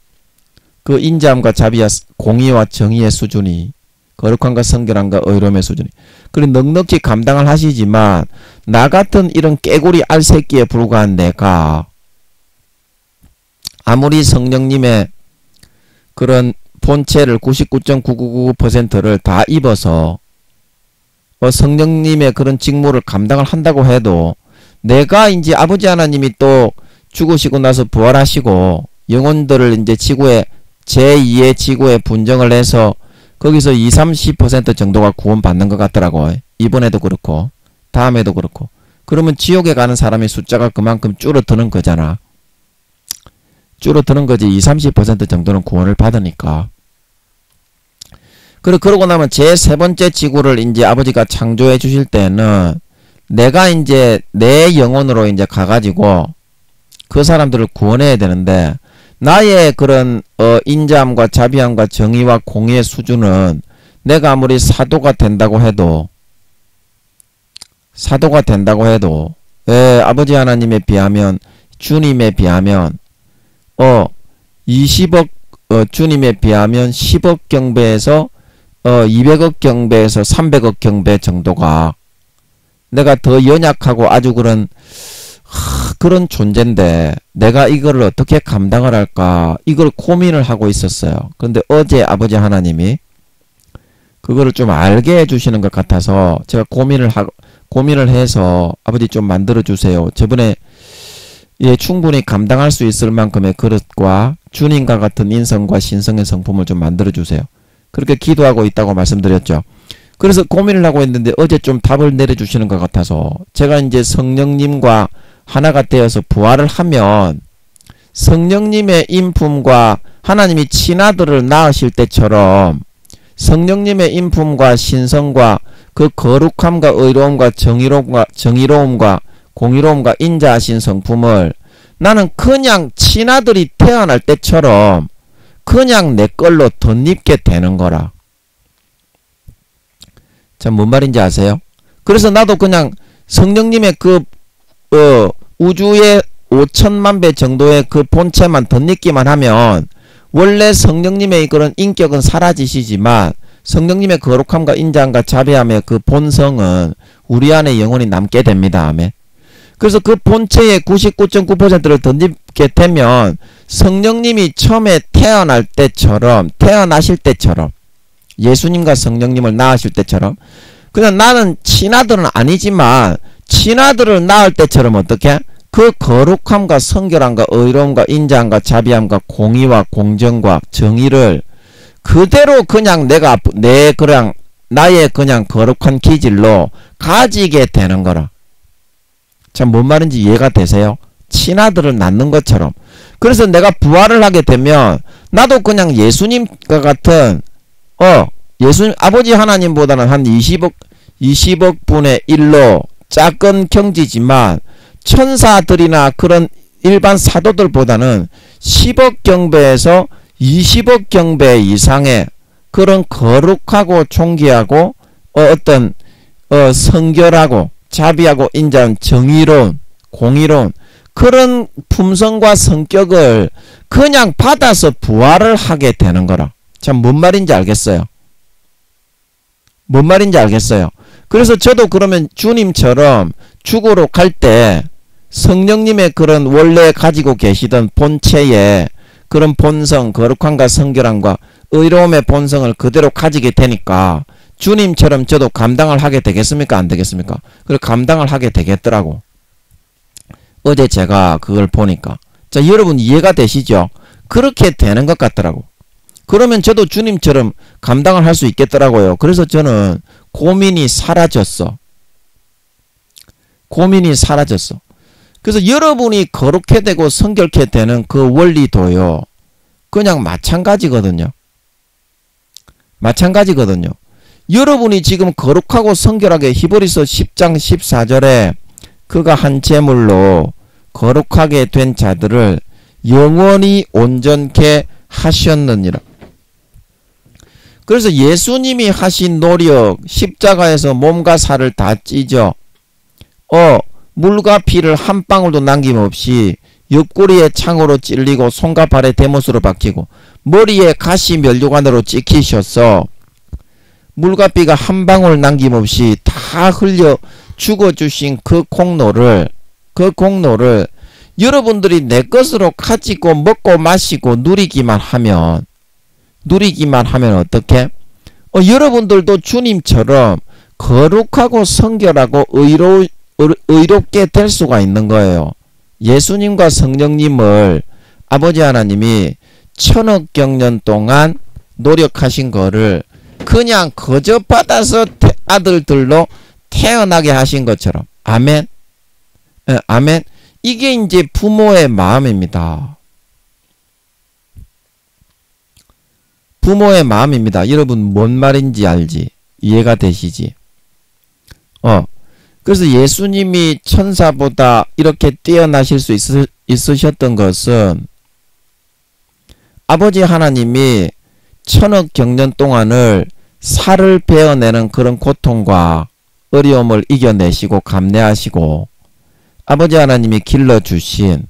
그 인자함과 자비와 공의와 정의의 수준이 거룩함과 성결함과 의로움의 수준이 그래 넉넉히 감당을 하시지만 나 같은 이런 깨구리 알새끼에 불과한 내가 아무리 성령님의 그런 본체를 99.9999%를 다 입어서 성령님의 그런 직무를 감당을 한다고 해도 내가 이제 아버지 하나님이 또 죽으시고 나서 부활하시고 영혼들을 이제 지구에 제2의 지구에 분정을 해서 거기서 20-30% 정도가 구원받는 것 같더라고. 이번에도 그렇고 다음에도 그렇고. 그러면 지옥에 가는 사람의 숫자가 그만큼 줄어드는 거잖아. 줄어드는 거지. 20-30% 정도는 구원을 받으니까. 그러고 나면 제 세 번째 지구를 이제 아버지가 창조해 주실 때는 내가 이제 내 영혼으로 이제 가가지고 그 사람들을 구원해야 되는데 나의 그런 인자함과 자비함과 정의와 공의의 수준은 내가 아무리 사도가 된다고 해도 아버지 하나님에 비하면 주님에 비하면 20억 주님에 비하면 10억 경배에서 200억 경배에서 300억 경배 정도가 내가 더 연약하고 아주 그런 존재인데 내가 이거를 어떻게 감당을 할까 이걸 고민을 하고 있었어요. 그런데 어제 아버지 하나님이 그거를 좀 알게 해주시는 것 같아서 제가 고민을 해서 아버지 좀 만들어 주세요. 저번에 충분히 감당할 수 있을 만큼의 그릇과 주님과 같은 인성과 신성의 성품을 좀 만들어 주세요. 그렇게 기도하고 있다고 말씀드렸죠. 그래서 고민을 하고 있는데 어제 좀 답을 내려주시는 것 같아서 제가 이제 성령님과 하나가 되어서 부활을 하면 성령님의 인품과 하나님이 친아들을 낳으실 때처럼 성령님의 인품과 신성과 그 거룩함과 의로움과 정의로움과 공의로움과 인자하신 성품을 나는 그냥 친아들이 태어날 때처럼 그냥 내 걸로 덧입게 되는 거라. 자, 뭔 말인지 아세요? 그래서 나도 그냥 성령님의 우주의 5천만 배 정도의 그 본체만 덧입기만 하면 원래 성령님의 그런 인격은 사라지시지만 성령님의 거룩함과 인자함과 자비함의 그 본성은 우리 안에 영원히 남게 됩니다. 아멘. 그래서 그 본체의 99.9%를 덧입게 되면 성령님이 처음에 태어나실 때처럼 예수님과 성령님을 낳으실 때처럼 그냥 나는 친아들은 아니지만 친아들을 낳을 때처럼 어떻게? 그 거룩함과 성결함과 의로움과 인자함과 자비함과 공의와 공정과 정의를 그대로 그냥 나의 그냥 거룩한 기질로 가지게 되는 거라. 참 뭔 말인지 이해가 되세요? 친아들을 낳는 것처럼. 그래서 내가 부활을 하게 되면 나도 그냥 예수님과 같은 예수님 아버지 하나님보다는 한 20억 분의 1로 작은 경지지만 천사들이나 그런 일반 사도들보다는 10억 경배에서 20억 경배 이상의 그런 거룩하고 존귀하고 성결하고 자비하고 인자한 정의로운 공의로운 그런 품성과 성격을 그냥 받아서 부활을 하게 되는 거라. 참 뭔 말인지 알겠어요? 뭔 말인지 알겠어요? 그래서 저도 그러면 주님처럼 죽으러 갈 때 성령님의 그런 원래 가지고 계시던 본체의 그런 본성, 거룩함과 성결함과 의로움의 본성을 그대로 가지게 되니까 주님처럼 저도 감당을 하게 되겠습니까? 안 되겠습니까? 그걸 감당을 하게 되겠더라고. 어제 제가 그걸 보니까. 자, 여러분 이해가 되시죠? 그렇게 되는 것 같더라고. 그러면 저도 주님처럼 감당을 할 수 있겠더라고요. 그래서 저는 고민이 사라졌어. 고민이 사라졌어. 그래서 여러분이 거룩해 되고 성결케 되는 그 원리도요. 그냥 마찬가지거든요. 마찬가지거든요. 여러분이 지금 거룩하고 성결하게 히브리서 10장 14절에 그가 한 제물로 거룩하게 된 자들을 영원히 온전케 하셨느니라. 그래서 예수님이 하신 노력, 십자가에서 몸과 살을 다 찢어 물과 피를 한 방울도 남김없이 옆구리에 창으로 찔리고 손과 발에 대못으로 박히고 머리에 가시 면류관으로 찍히셔서 물과 피가 한 방울 남김없이 다 흘려 죽어주신 그 공로를 여러분들이 내 것으로 가지고 먹고 마시고 누리기만 하면 어떻게? 여러분들도 주님처럼 거룩하고 성결하고 의롭게 될 수가 있는 거예요. 예수님과 성령님을 아버지 하나님이 천억 경년 동안 노력하신 거를 그냥 거저 받아서 아들들로 태어나게 하신 것처럼. 아멘. 아멘. 이게 이제 부모의 마음입니다. 부모의 마음입니다. 여러분 뭔 말인지 알지? 이해가 되시지? 그래서 예수님이 천사보다 이렇게 뛰어나실 수 있으셨던 것은 아버지 하나님이 천억 경년 동안을 살을 베어내는 그런 고통과 어려움을 이겨내시고 감내하시고 아버지 하나님이 길러주신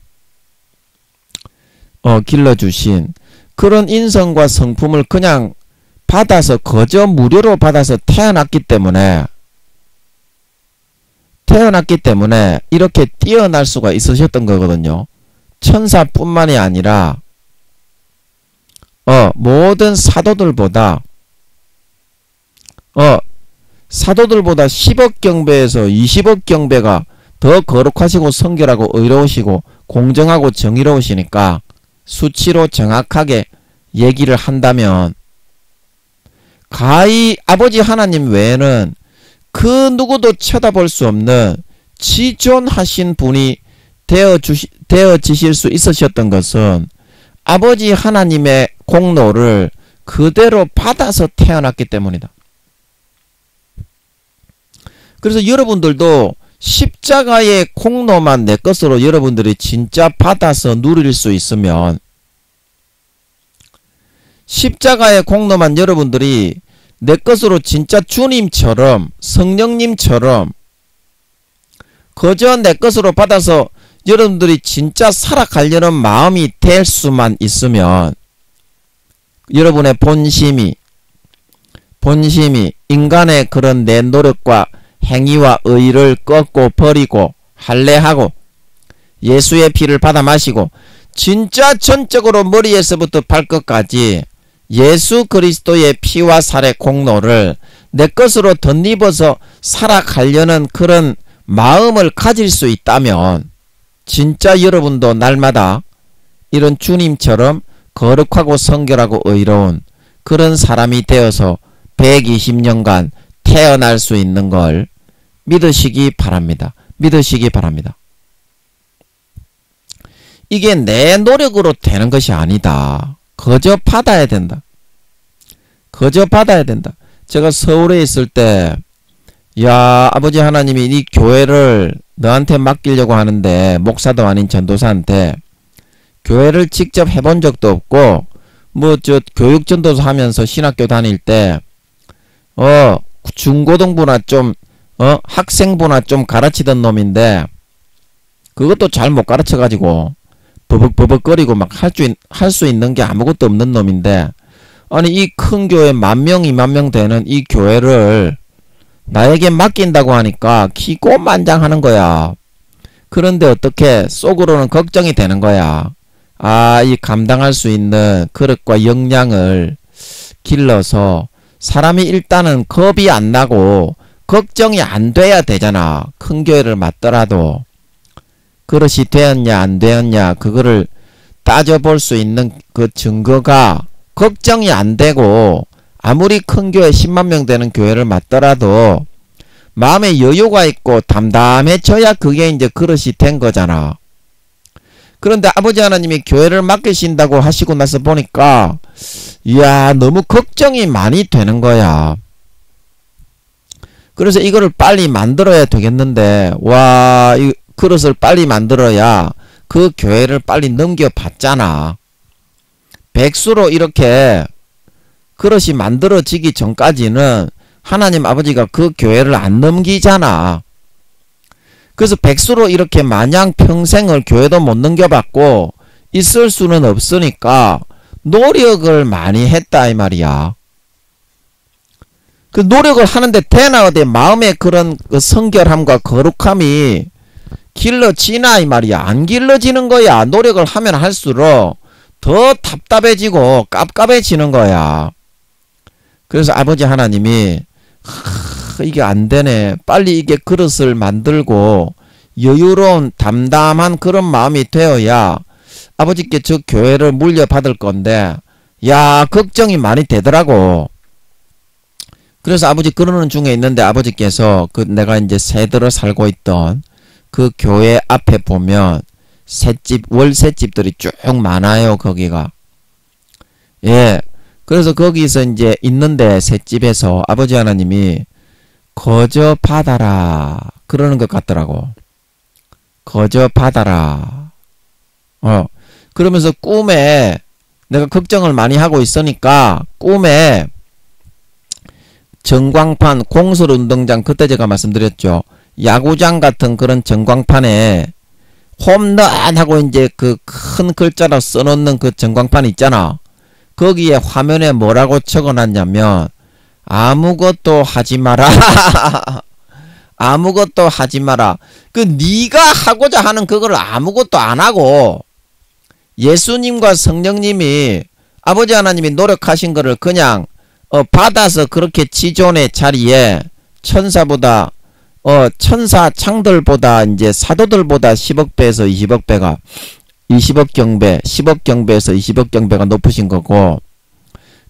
그런 인성과 성품을 그냥 받아서 거저 무료로 받아서 태어났기 때문에 이렇게 뛰어날 수가 있으셨던 거거든요. 천사뿐만이 아니라 모든 사도들보다 10억 경배에서 20억 경배가 더 거룩하시고 성결하고 의로우시고 공정하고 정의로우시니까 수치로 정확하게 얘기를 한다면 가히 아버지 하나님 외에는 그 누구도 쳐다볼 수 없는 지존하신 분이 되어지실 수 있으셨던 것은 아버지 하나님의 공로를 그대로 받아서 태어났기 때문이다. 그래서 여러분들도 십자가의 공로만 내 것으로 여러분들이 진짜 받아서 누릴 수 있으면 십자가의 공로만 여러분들이 내 것으로 진짜 주님처럼 성령님처럼 그저 내 것으로 받아서 여러분들이 진짜 살아가려는 마음이 될 수만 있으면 여러분의 본심이 인간의 그런 내 노력과 행위와 의의를 꺾고 버리고 할례하고 예수의 피를 받아 마시고 진짜 전적으로 머리에서부터 발끝까지 예수 그리스도의 피와 살의 공로를 내 것으로 덧입어서 살아가려는 그런 마음을 가질 수 있다면 진짜 여러분도 날마다 이런 주님처럼 거룩하고 성결하고 의로운 그런 사람이 되어서 120년간 태어날 수 있는 걸 믿으시기 바랍니다. 믿으시기 바랍니다. 이게 내 노력으로 되는 것이 아니다. 거저 받아야 된다. 거저 받아야 된다. 제가 서울에 있을 때 야 아버지 하나님이 이 교회를 너한테 맡기려고 하는데 목사도 아닌 전도사한테 교회를 직접 해본 적도 없고 뭐 저 교육전도사 하면서 신학교 다닐 때 중고등부나 좀 학생부나 좀 가르치던 놈인데 그것도 잘 못 가르쳐가지고 버벅버벅거리고 막 할 수 있는 게 아무것도 없는 놈인데, 아니 이 큰 교회 10,000명 20,000명 되는 이 교회를 나에게 맡긴다고 하니까 기고만장하는 거야. 그런데 어떻게 속으로는 걱정이 되는 거야. 아, 이 감당할 수 있는 그릇과 역량을 길러서 사람이 일단은 겁이 안 나고 걱정이 안 돼야 되잖아. 큰 교회를 맡더라도. 그릇이 되었냐 안 되었냐 그거를 따져볼 수 있는 그 증거가 걱정이 안 되고, 아무리 큰 교회 10만 명 되는 교회를 맡더라도 마음에 여유가 있고 담담해져야 그게 이제 그릇이 된 거잖아. 그런데 아버지 하나님이 교회를 맡기신다고 하시고 나서 보니까 이야, 너무 걱정이 많이 되는 거야. 그래서 이거를 빨리 만들어야 되겠는데, 와, 이 그릇을 빨리 만들어야 그 교회를 빨리 넘겨봤잖아. 백수로 이렇게 그릇이 만들어지기 전까지는 하나님 아버지가 그 교회를 안 넘기잖아. 그래서 백수로 이렇게 마냥 평생을 교회도 못 넘겨봤고 있을 수는 없으니까 노력을 많이 했다 이 말이야. 그 노력을 하는데 되나 어디 마음의 그런 그 성결함과 거룩함이 길러지나 이 말이야. 안 길러지는 거야. 노력을 하면 할수록 더 답답해지고 깝깝해지는 거야. 그래서 아버지 하나님이 이게 안 되네. 빨리 이게 그릇을 만들고 여유로운 담담한 그런 마음이 되어야 아버지께 저 교회를 물려받을 건데, 야, 걱정이 많이 되더라고. 그래서 아버지 그러는 중에 있는데, 아버지께서 그 내가 이제 새들어 살고 있던 그 교회 앞에 보면 셋집, 월셋집들이 쭉 많아요, 거기가. 예. 그래서 거기서 이제 있는데, 셋집에서 아버지 하나님이 거저 받아라 그러는 것 같더라고. 거저 받아라. 그러면서 꿈에, 내가 걱정을 많이 하고 있으니까 꿈에 전광판, 공설운동장, 그때 제가 말씀드렸죠. 야구장 같은 그런 전광판에 홈런 하고 이제 그 큰 글자로 써놓는 그 전광판 있잖아. 거기에 화면에 뭐라고 적어놨냐면 아무것도 하지 마라. 아무것도 하지 마라. 그 네가 하고자 하는 그걸 아무것도 안 하고 예수님과 성령님이 아버지 하나님이 노력하신 거를 그냥 받아서 그렇게 지존의 자리에 천사보다 천사 창들보다 이제 사도들보다 10억 배에서 20억 배가 20억 경배, 10억 경배에서 20억 경배가 높으신 거고,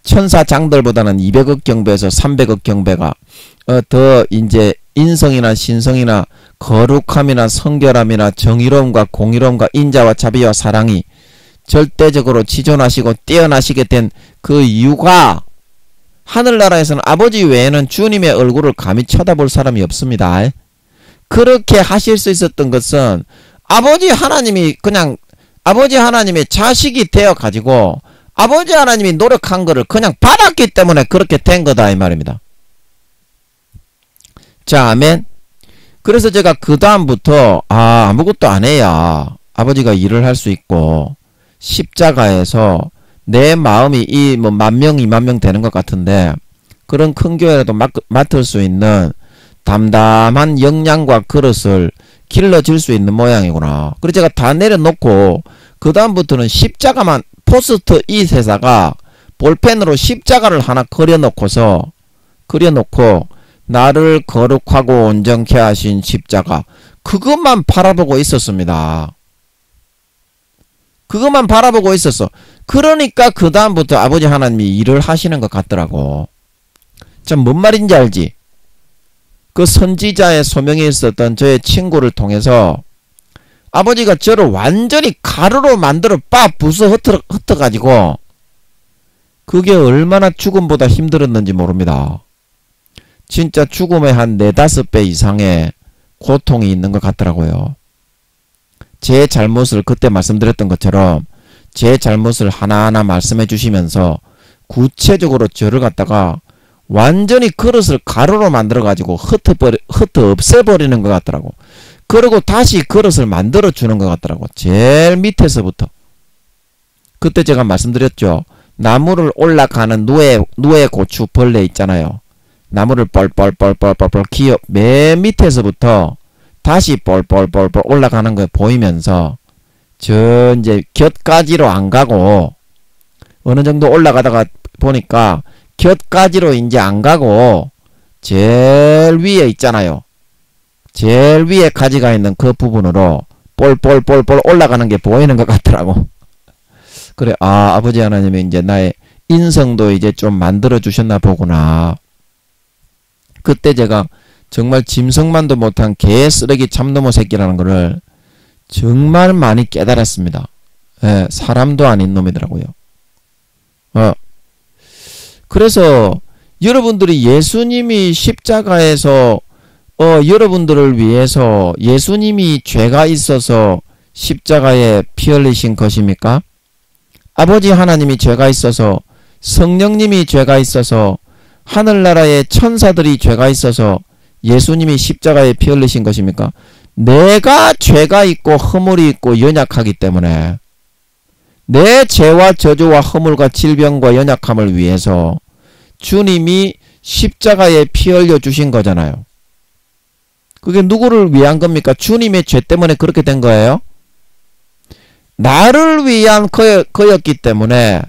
천사 장들보다는 200억 경배에서 300억 경배가 더 이제 인성이나 신성이나 거룩함이나 성결함이나 정의로움과 공의로움과 인자와 자비와 사랑이 절대적으로 지존하시고 뛰어나시게 된 그 이유가, 하늘나라에서는 아버지 외에는 주님의 얼굴을 감히 쳐다볼 사람이 없습니다. 그렇게 하실 수 있었던 것은 아버지 하나님이 그냥 아버지 하나님의 자식이 되어 가지고 아버지 하나님이 노력한 거를 그냥 받았기 때문에 그렇게 된 거다 이 말입니다. 자, 아멘. 그래서 제가 그 다음부터 아무것도 안 해야 아버지가 일을 할 수 있고, 십자가에서 내 마음이 이 뭐 10,000명 20,000명 되는 것 같은데 그런 큰 교회라도 맡을 수 있는 담담한 역량과 그릇을 길러질 수 있는 모양이구나. 그래서 제가 다 내려놓고 그 다음부터는 십자가만, 포스트 잇에다가 볼펜으로 십자가를 하나 그려놓고 나를 거룩하고 온전케 하신 십자가, 그것만 바라보고 있었습니다. 그것만 바라보고 있었어. 그러니까 그 다음부터 아버지 하나님이 일을 하시는 것 같더라고. 참 뭔 말인지 알지? 그 선지자의 소명이 있었던 저의 친구를 통해서 아버지가 저를 완전히 가루로 만들어 부숴 흩어가지고, 그게 얼마나 죽음보다 힘들었는지 모릅니다. 진짜 죽음의 한 4-5배 이상의 고통이 있는 것 같더라고요. 제 잘못을 그때 말씀드렸던 것처럼 제 잘못을 하나하나 말씀해 주시면서 구체적으로 저를 갖다가 완전히 그릇을 가루로 만들어가지고 흩어 없애버리는 것 같더라고. 그리고 다시 그릇을 만들어주는 것 같더라고. 제일 밑에서부터. 그때 제가 말씀드렸죠. 나무를 올라가는 누에 고추 벌레 있잖아요. 나무를 뻘뻘뻘뻘뻘 기어 맨 밑에서부터 다시 뻘뻘뻘뻘 올라가는 거 보이면서 저 이제 곁가지로 안 가고 어느 정도 올라가다가 보니까 곁가지로 이제 안 가고 제일 위에 있잖아요. 제일 위에 가지가 있는 그 부분으로 뻘뻘뻘뻘 올라가는 게 보이는 것 같더라고. 그래, 아, 아버지 하나님이 이제 나의 인성도 이제 좀 만들어 주셨나 보구나. 그때 제가 정말 짐승만도 못한 개 쓰레기 참놈의 새끼라는 거를 정말 많이 깨달았습니다. 예, 사람도 아닌 놈이더라고요. 그래서 여러분들이 예수님이 십자가에서 여러분들을 위해서 예수님이 죄가 있어서 십자가에 피 흘리신 것입니까? 아버지 하나님이 죄가 있어서 성령님이 죄가 있어서 하늘나라의 천사들이 죄가 있어서 예수님이 십자가에 피 흘리신 것입니까? 내가 죄가 있고 허물이 있고 연약하기 때문에 내 죄와 저주와 허물과 질병과 연약함을 위해서 주님이 십자가에 피 흘려 주신 거잖아요. 그게 누구를 위한 겁니까? 주님의 죄 때문에 그렇게 된 거예요? 나를 위한 거였기 때문에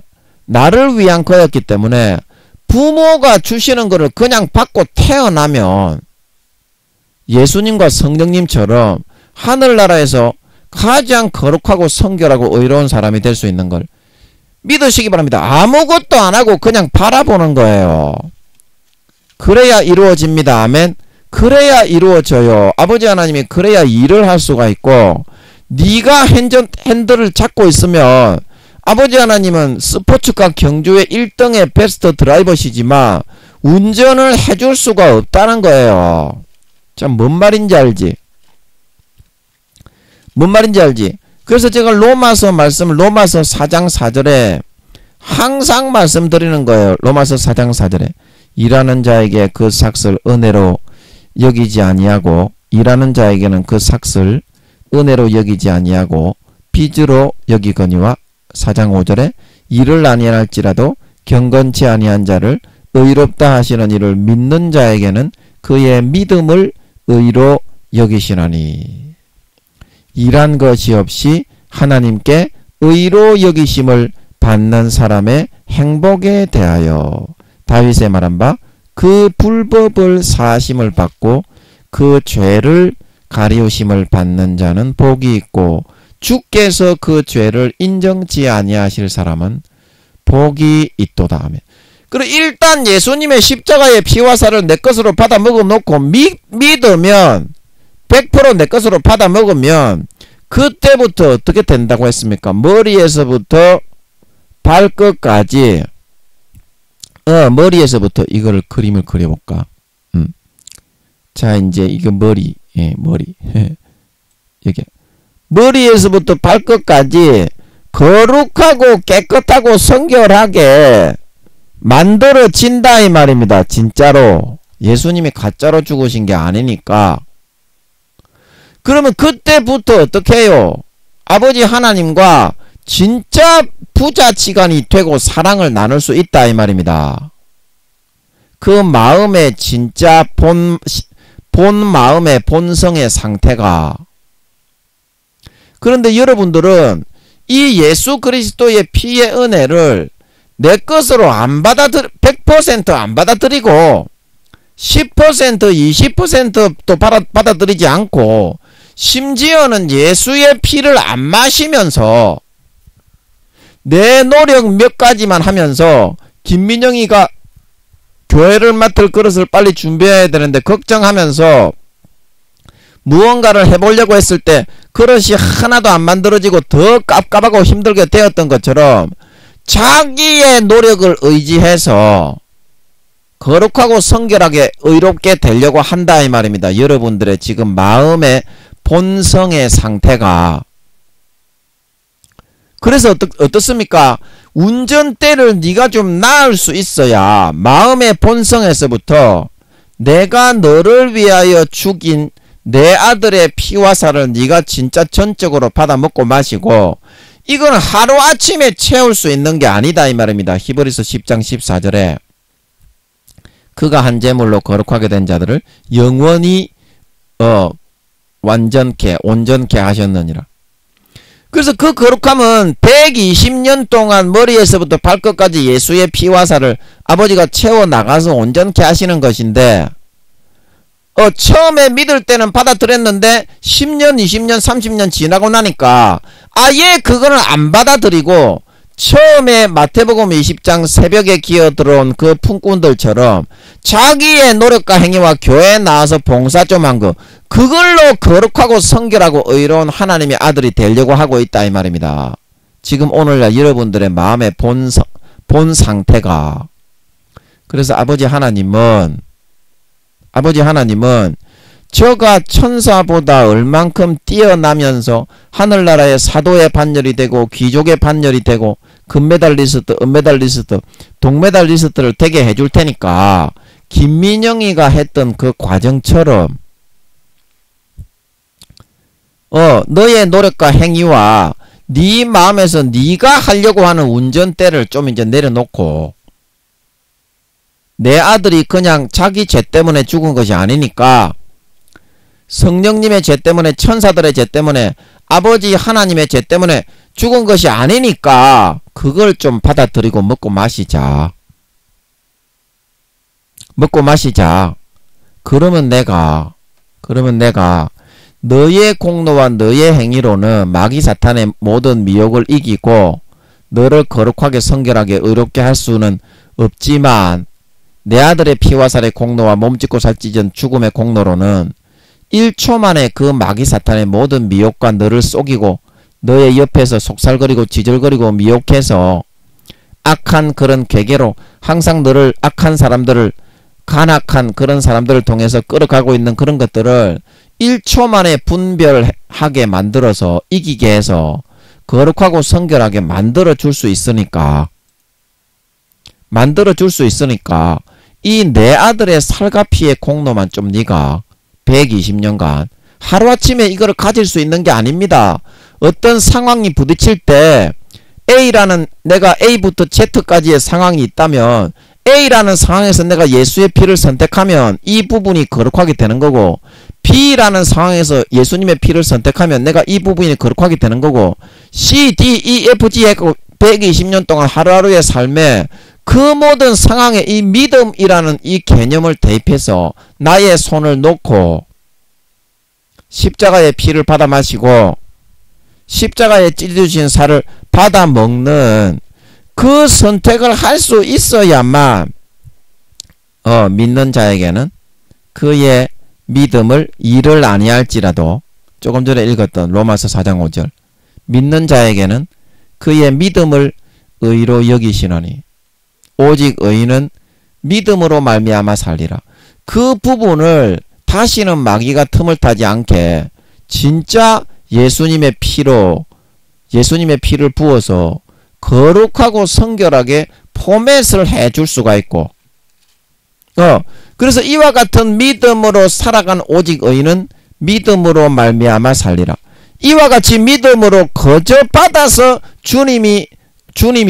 부모가 주시는 거를 그냥 받고 태어나면 예수님과 성령님처럼 하늘나라에서 가장 거룩하고 성결하고 의로운 사람이 될 수 있는 걸 믿으시기 바랍니다. 아무것도 안 하고 그냥 바라보는 거예요. 그래야 이루어집니다. 아멘. 그래야 이루어져요. 아버지 하나님이 그래야 일을 할 수가 있고, 네가 핸들을 잡고 있으면 아버지 하나님은 스포츠카 경주의 1등의 베스트 드라이버시지만 운전을 해줄 수가 없다는 거예요. 참 뭔 말인지 알지? 뭔 말인지 알지? 그래서 제가 로마서 4장 4절에 항상 말씀드리는 거예요. 로마서 4장 4절에 일하는 자에게 그 삭을 은혜로 여기지 아니하고, 일하는 자에게는 그 삭을 은혜로 여기지 아니하고 빚으로 여기거니와 4장 5절에 일을 아니할지라도 경건치 아니한 자를 의롭다 하시는 이를 믿는 자에게는 그의 믿음을 의로 여기시나니. 일한 것이 없이 하나님께 의로 여기심을 받는 사람의 행복에 대하여 다윗의 말한 바 그 불법을 사하심을 받고 그 죄를 가리우심을 받는 자는 복이 있고 주께서 그 죄를 인정치 아니하실 사람은 복이 있도다 하며. 그리고 일단 예수님의 십자가의 피와 살을 내 것으로 받아 먹어놓고 믿으면 100% 내 것으로 받아 먹으면 그때부터 어떻게 된다고 했습니까? 머리에서부터 발끝까지 머리에서부터 이거를 그림을 그려볼까? 자, 이제 이거 머리, 머리. 여기 머리에서부터 발끝까지 거룩하고 깨끗하고 성결하게 만들어진다 이 말입니다. 진짜로. 예수님이 가짜로 죽으신 게 아니니까. 그러면 그때부터 어떻게 해요? 아버지 하나님과 진짜 부자지간이 되고 사랑을 나눌 수 있다 이 말입니다. 그 마음의 진짜 본 마음의 본성의 상태가. 그런데 여러분들은 이 예수 그리스도의 피의 은혜를 내 것으로 100% 안 받아들이고 10% 20%도 받아들이지 않고 심지어는 예수의 피를 안 마시면서 내 노력 몇 가지만 하면서 김민영이가 교회를 맡을 그릇을 빨리 준비해야 되는데 걱정하면서 무언가를 해보려고 했을 때 그릇이 하나도 안 만들어지고 더 깝깝하고 힘들게 되었던 것처럼 자기의 노력을 의지해서 거룩하고 성결하게 의롭게 되려고 한다 이 말입니다. 여러분들의 지금 마음의 본성의 상태가. 그래서 어떻습니까? 운전대를 네가 좀 낳을 수 있어야 마음의 본성에서부터 내가 너를 위하여 죽인 내 아들의 피와 살을 네가 진짜 전적으로 받아 먹고 마시고, 이건 하루아침에 채울 수 있는 게 아니다 이 말입니다. 히브리서 10장 14절에 그가 한 제물로 거룩하게 된 자들을 영원히 완전케 온전케 하셨느니라. 그래서 그 거룩함은 120년 동안 머리에서부터 발끝까지 예수의 피와 살을 아버지가 채워나가서 온전케 하시는 것인데, 처음에 믿을 때는 받아들였는데 10년, 20년, 30년 지나고 나니까 아예 그거는 안 받아들이고, 처음에 마태복음 20장 새벽에 기어들어온 그 품꾼들처럼 자기의 노력과 행위와 교회에 나와서 봉사 좀 한 거, 그걸로 거룩하고 성결하고 의로운 하나님의 아들이 되려고 하고 있다 이 말입니다. 지금 오늘날 여러분들의 마음의 본 상태가. 그래서 아버지 하나님은 저가 천사보다 얼만큼 뛰어나면서 하늘나라의 사도의 반열이 되고 귀족의 반열이 되고 금메달리스트, 은메달리스트, 동메달리스트를 되게 해줄 테니까 김민영이가 했던 그 과정처럼 너의 노력과 행위와 네 마음에서 네가 하려고 하는 운전대를 좀 이제 내려놓고, 내 아들이 그냥 자기 죄 때문에 죽은 것이 아니니까, 성령님의 죄 때문에, 천사들의 죄 때문에, 아버지 하나님의 죄 때문에 죽은 것이 아니니까 그걸 좀 받아들이고 먹고 마시자. 그러면 내가 너의 공로와 너의 행위로는 마귀 사탄의 모든 미혹을 이기고 너를 거룩하게 성결하게 의롭게 할 수는 없지만, 내 아들의 피와 살의 공로와 몸짓고 살찌전 죽음의 공로로는 1초 만에 그 마귀 사탄의 모든 미혹과 너를 속이고 너의 옆에서 속살거리고 지절거리고 미혹해서 악한 그런 괴계로 항상 너를 악한 사람들을, 간악한 그런 사람들을 통해서 끌어가고 있는 그런 것들을 1초 만에 분별하게 만들어서 이기게 해서 거룩하고 성결하게 만들어 줄 수 있으니까 이 내 아들의 살과 피의 공로만 좀 네가 120년간 하루아침에 이거를 가질 수 있는 게 아닙니다. 어떤 상황이 부딪힐 때 A라는, 내가 A부터 Z까지의 상황이 있다면 A라는 상황에서 내가 예수의 피를 선택하면 이 부분이 거룩하게 되는 거고, B라는 상황에서 예수님의 피를 선택하면 내가 이 부분이 거룩하게 되는 거고, C, D, E, F, G 해고 120년 동안 하루하루의 삶에 그 모든 상황에 이 믿음이라는 이 개념을 대입해서 나의 손을 놓고 십자가의 피를 받아 마시고 십자가에 찢어주신 살을 받아 먹는 그 선택을 할 수 있어야만 믿는 자에게는 그의 믿음을 이를 아니할지라도, 조금 전에 읽었던 로마서 4장 5절, 믿는 자에게는 그의 믿음을 의로 여기시노니 오직 의인은 믿음으로 말미암아 살리라. 그 부분을 다시는 마귀가 틈을 타지 않게 진짜 예수님의 피로, 예수님의 피를 부어서 거룩하고 성결하게 포맷을 해줄 수가 있고, 그래서 이와 같은 믿음으로 살아간 오직 의인은 믿음으로 말미암아 살리라. 이와 같이 믿음으로 거저 받아서 주님이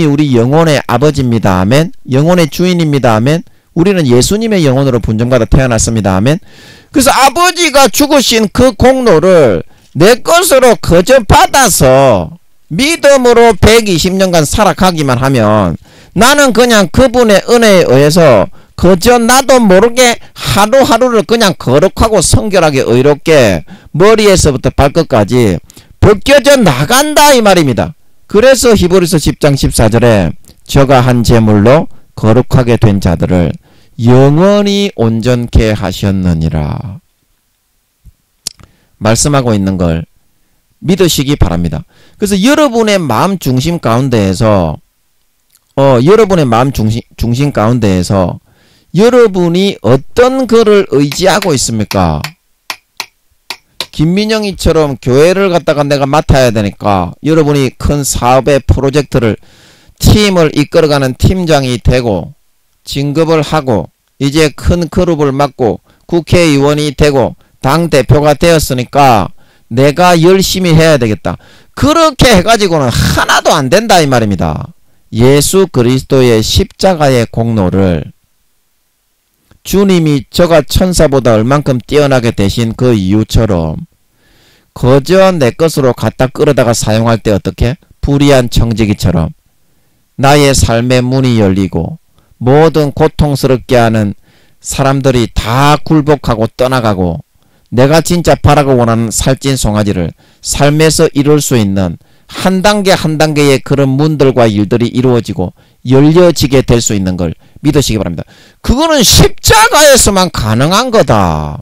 우리 영혼의 아버지입니다. 아멘. 영혼의 주인입니다. 아멘. 우리는 예수님의 영혼으로 분정받아 태어났습니다. 아멘. 그래서 아버지가 죽으신 그 공로를 내 것으로 거저 받아서 믿음으로 120년간 살아가기만 하면 나는 그냥 그분의 은혜에 의해서 그저 나도 모르게 하루하루를 그냥 거룩하고 성결하게 의롭게 머리에서부터 발끝까지 벗겨져 나간다 이 말입니다. 그래서 히브리서 10장 14절에 저가 한 제물로 거룩하게 된 자들을 영원히 온전케 하셨느니라 말씀하고 있는 걸 믿으시기 바랍니다. 그래서 여러분의 마음 중심 가운데에서 여러분이 어떤 것을 의지하고 있습니까? 김민영이처럼 교회를 갖다가 내가 맡아야 되니까 여러분이 큰 사업의 프로젝트를 팀을 이끌어가는 팀장이 되고 진급을 하고 이제 큰 그룹을 맡고 국회의원이 되고 당대표가 되었으니까 내가 열심히 해야 되겠다. 그렇게 해가지고는 하나도 안 된다 이 말입니다. 예수 그리스도의 십자가의 공로를 주님이 저가 천사보다 얼만큼 뛰어나게 되신 그 이유처럼 거저 내 것으로 갖다 끌어다가 사용할 때 어떻게? 불의한 청지기처럼 나의 삶의 문이 열리고 모든 고통스럽게 하는 사람들이 다 굴복하고 떠나가고 내가 진짜 바라고 원하는 살찐 송아지를 삶에서 이룰 수 있는 한 단계 한 단계의 그런 문들과 일들이 이루어지고 열려지게 될 수 있는 걸 믿으시기 바랍니다. 그거는 십자가에서만 가능한 거다.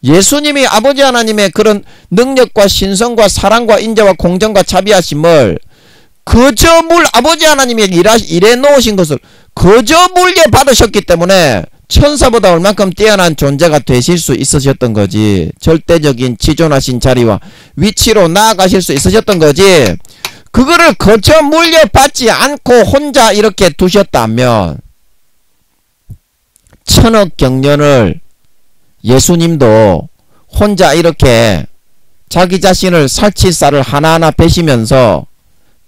예수님이 아버지 하나님의 그런 능력과 신성과 사랑과 인자와 공정과 자비하심을 그저 아버지 하나님이 일해 놓으신 것을 그저 물려 받으셨기 때문에 천사보다 얼만큼 뛰어난 존재가 되실 수 있으셨던 거지. 절대적인 지존하신 자리와 위치로 나아가실 수 있으셨던 거지. 그거를 그저 물려받지 않고 혼자 이렇게 두셨다면 천억 경년을 예수님도 혼자 이렇게 자기 자신을 살치살을 하나하나 베시면서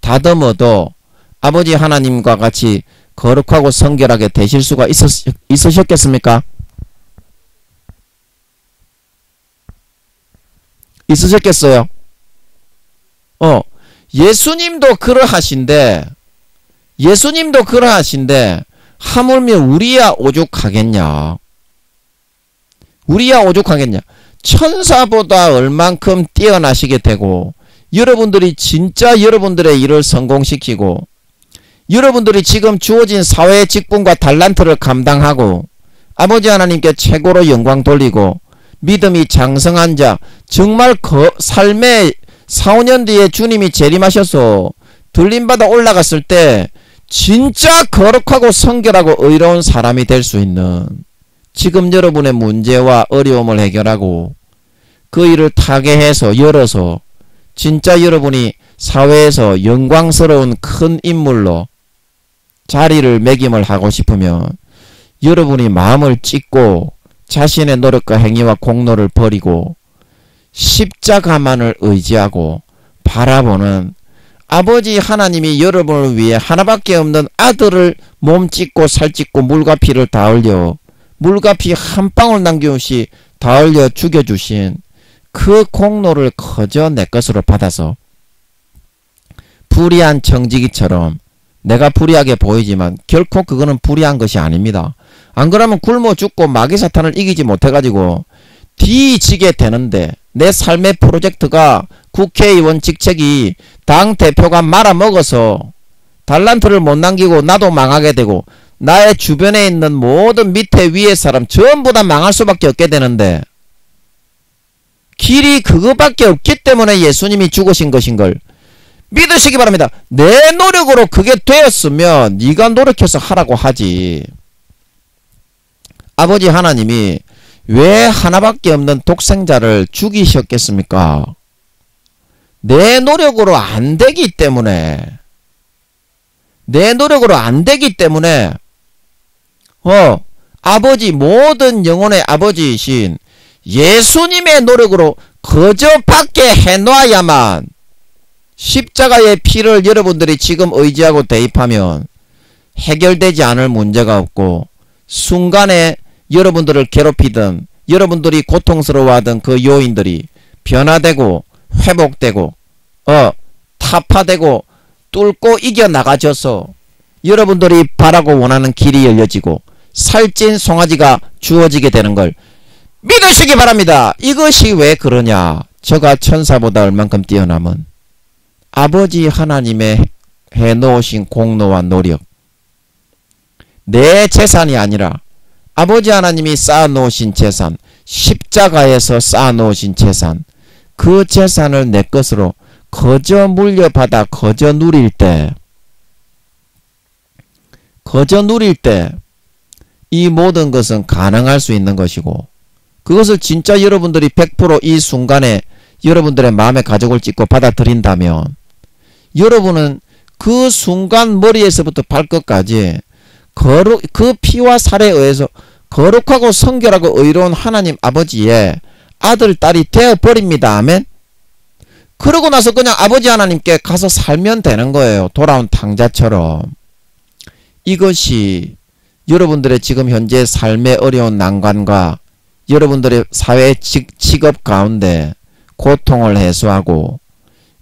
다듬어도 아버지 하나님과 같이 거룩하고 성결하게 되실 수가 있으셨겠습니까? 있으셨겠어요? 예수님도 그러하신데 하물며 우리야 오죽하겠냐? 천사보다 얼만큼 뛰어나시게 되고 여러분들이 진짜 여러분들의 일을 성공시키고 여러분들이 지금 주어진 사회의 직분과 달란트를 감당하고 아버지 하나님께 최고로 영광 돌리고 믿음이 장성한 자 정말 삶의 4, 5년 뒤에 주님이 재림하셔서 들림받아 올라갔을 때 진짜 거룩하고 성결하고 의로운 사람이 될 수 있는 지금 여러분의 문제와 어려움을 해결하고 그 일을 타개해서 열어서 진짜 여러분이 사회에서 영광스러운 큰 인물로 자리를 매김을 하고 싶으면 여러분이 마음을 찢고 자신의 노력과 행위와 공로를 버리고 십자가만을 의지하고 바라보는 아버지 하나님이 여러분을 위해 하나밖에 없는 아들을 몸 찢고 살 찢고 물과 피를 다 흘려 물과 피 한 방울 남김없이 다 흘려 죽여주신 그 공로를 그저 내 것으로 받아서 불의한 청지기처럼 내가 불의하게 보이지만 결코 그거는 불의한 것이 아닙니다. 안 그러면 굶어 죽고 마귀사탄을 이기지 못해가지고 뒤지게 되는데 내 삶의 프로젝트가 국회의원 직책이 당대표가 말아먹어서 달란트를 못 남기고 나도 망하게 되고 나의 주변에 있는 모든 밑에 위에 사람 전부 다 망할 수밖에 없게 되는데 길이 그거밖에 없기 때문에 예수님이 죽으신 것인걸 믿으시기 바랍니다. 내 노력으로 그게 되었으면 네가 노력해서 하라고 하지. 아버지 하나님이 왜 하나밖에 없는 독생자를 죽이셨겠습니까? 내 노력으로 안 되기 때문에 아버지 모든 영혼의 아버지이신 예수님의 노력으로 그저 밖에 해놔야만 십자가의 피를 여러분들이 지금 의지하고 대입하면 해결되지 않을 문제가 없고 순간에 여러분들을 괴롭히던 여러분들이 고통스러워하던 그 요인들이 변화되고 회복되고 타파되고 뚫고 이겨나가져서 여러분들이 바라고 원하는 길이 열려지고 살찐 송아지가 주어지게 되는 걸 믿으시기 바랍니다. 이것이 왜 그러냐? 저가 천사보다 얼만큼 뛰어남은 아버지 하나님의 해놓으신 공로와 노력, 내 재산이 아니라 아버지 하나님이 쌓아놓으신 재산, 십자가에서 쌓아놓으신 재산, 그 재산을 내 것으로 거저 물려받아 거저 누릴 때 이 모든 것은 가능할 수 있는 것이고 그것을 진짜 여러분들이 100% 이 순간에 여러분들의 마음에 가족을 찍고 받아들인다면 여러분은 그 순간 머리에서부터 발끝까지 그 피와 살에 의해서 거룩하고 성결하고 의로운 하나님 아버지의 아들 딸이 되어버립니다. 아멘. 그러고 나서 그냥 아버지 하나님께 가서 살면 되는 거예요. 돌아온 탕자처럼. 이것이 여러분들의 지금 현재 삶의 어려운 난관과 여러분들의 사회 직업 가운데 고통을 해소하고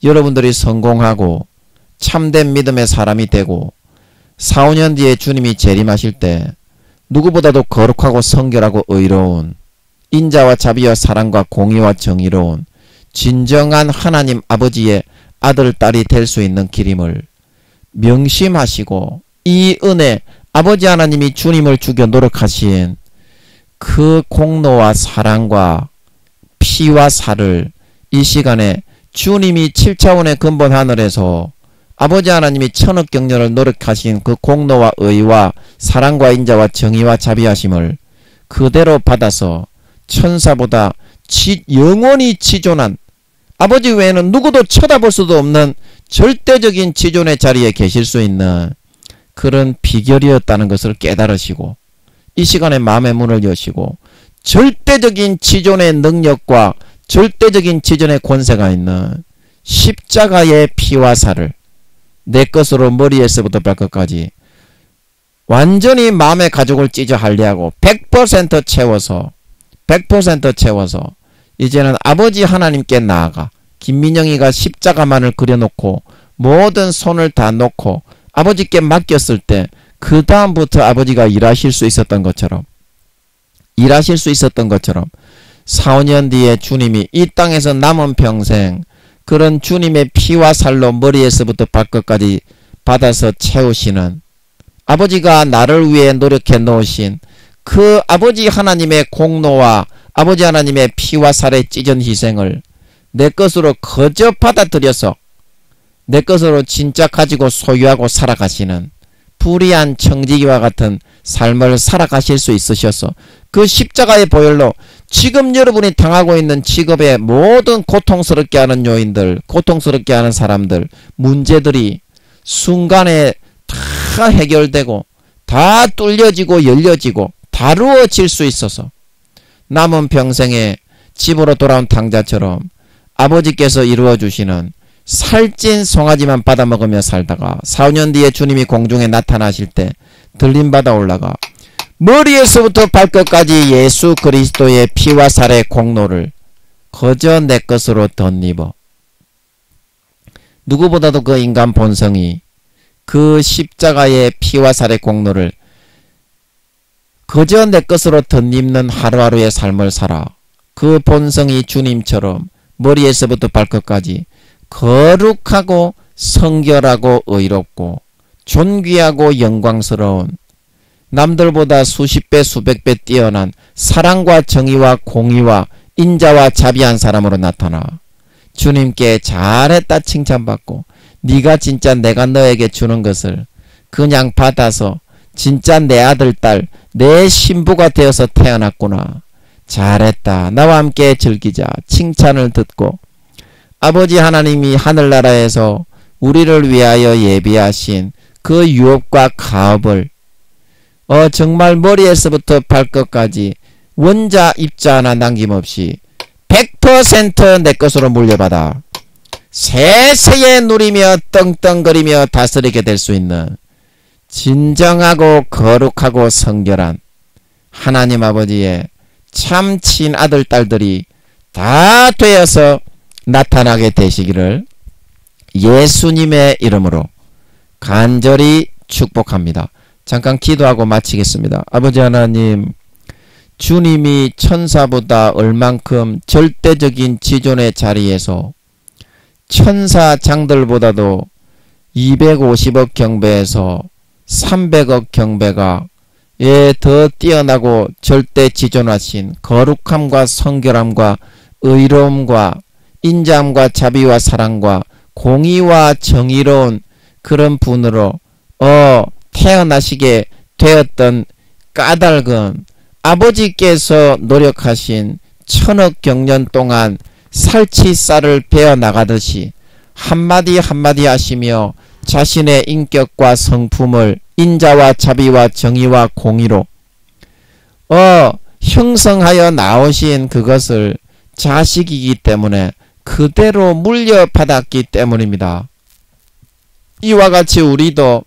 여러분들이 성공하고 참된 믿음의 사람이 되고 4, 5년 뒤에 주님이 재림하실 때 누구보다도 거룩하고 성결하고 의로운 인자와 자비와 사랑과 공의와 정의로운 진정한 하나님 아버지의 아들 딸이 될 수 있는 길임을 명심하시고 이 은혜 아버지 하나님이 주님을 죽여 노력하신 그 공로와 사랑과 피와 살을 이 시간에 주님이 7차원의 근본 하늘에서 아버지 하나님이 천억 경륜을 노력하신 그 공로와 의와 사랑과 인자와 정의와 자비하심을 그대로 받아서 천사보다 영원히 지존한 아버지 외에는 누구도 쳐다볼 수도 없는 절대적인 지존의 자리에 계실 수 있는 그런 비결이었다는 것을 깨달으시고 이 시간에 마음의 문을 여시고 절대적인 지존의 능력과 절대적인 지존의 권세가 있는 십자가의 피와 살을 내 것으로 머리에서부터 발끝까지 완전히 마음의 가죽을 찢어 할례하고 100% 채워서 100% 채워서 이제는 아버지 하나님께 나아가 김민영이가 십자가만을 그려놓고 모든 손을 다 놓고 아버지께 맡겼을 때 그 다음부터 아버지가 일하실 수 있었던 것처럼 4, 5년 뒤에 주님이 이 땅에서 남은 평생 그런 주님의 피와 살로 머리에서부터 발끝까지 받아서 채우시는 아버지가 나를 위해 노력해 놓으신 그 아버지 하나님의 공로와 아버지 하나님의 피와 살의 찢은 희생을 내 것으로 거저 받아들여서 내 것으로 진짜 가지고 소유하고 살아가시는 불의한 청지기와 같은 삶을 살아가실 수 있으셔서 그 십자가의 보혈로 지금 여러분이 당하고 있는 직업의 모든 고통스럽게 하는 요인들, 고통스럽게 하는 사람들, 문제들이 순간에 다 해결되고 다 뚫려지고 열려지고 다루어질 수 있어서 남은 평생에 집으로 돌아온 탕자처럼 아버지께서 이루어주시는 살찐 송아지만 받아먹으며 살다가 4, 5년 뒤에 주님이 공중에 나타나실 때 들림받아 올라가 머리에서부터 발끝까지 예수 그리스도의 피와 살의 공로를 거저 내 것으로 덧입어 누구보다도 그 인간 본성이 그 십자가의 피와 살의 공로를 거저 내 것으로 덧입는 하루하루의 삶을 살아 그 본성이 주님처럼 머리에서부터 발끝까지 거룩하고 성결하고 의롭고 존귀하고 영광스러운 남들보다 수십 배 수백 배 뛰어난 사랑과 정의와 공의와 인자와 자비한 사람으로 나타나 주님께 잘했다 칭찬받고 네가 진짜 내가 너에게 주는 것을 그냥 받아서 진짜 내 아들 딸 내 신부가 되어서 태어났구나. 잘했다. 나와 함께 즐기자. 칭찬을 듣고 아버지 하나님이 하늘나라에서 우리를 위하여 예비하신 그 유업과 가업을 정말 머리에서부터 발끝까지 원자 입자 하나 남김없이 100% 내 것으로 물려받아 세세에 누리며 떵떵거리며 다스리게 될 수 있는 진정하고 거룩하고 성결한 하나님 아버지의 참 친아들 딸들이 다 되어서 나타나게 되시기를 예수님의 이름으로 간절히 축복합니다. 잠깐 기도하고 마치겠습니다. 아버지 하나님, 주님이 천사보다 얼만큼 절대적인 지존의 자리에서 천사장들보다도 250억 경배에서 300억 경배가 더 뛰어나고 절대 지존하신 거룩함과 성결함과 의로움과 인자함과 자비와 사랑과 공의와 정의로운 그런 분으로 태어나시게 되었던 까닭은 아버지께서 노력하신 천억 경년 동안 살치쌀을 베어 나가듯이 한마디 한마디 하시며 자신의 인격과 성품을 인자와 자비와 정의와 공의로 형성하여 나오신 그것을 자식이기 때문에 그대로 물려받았기 때문입니다. 이와 같이 우리도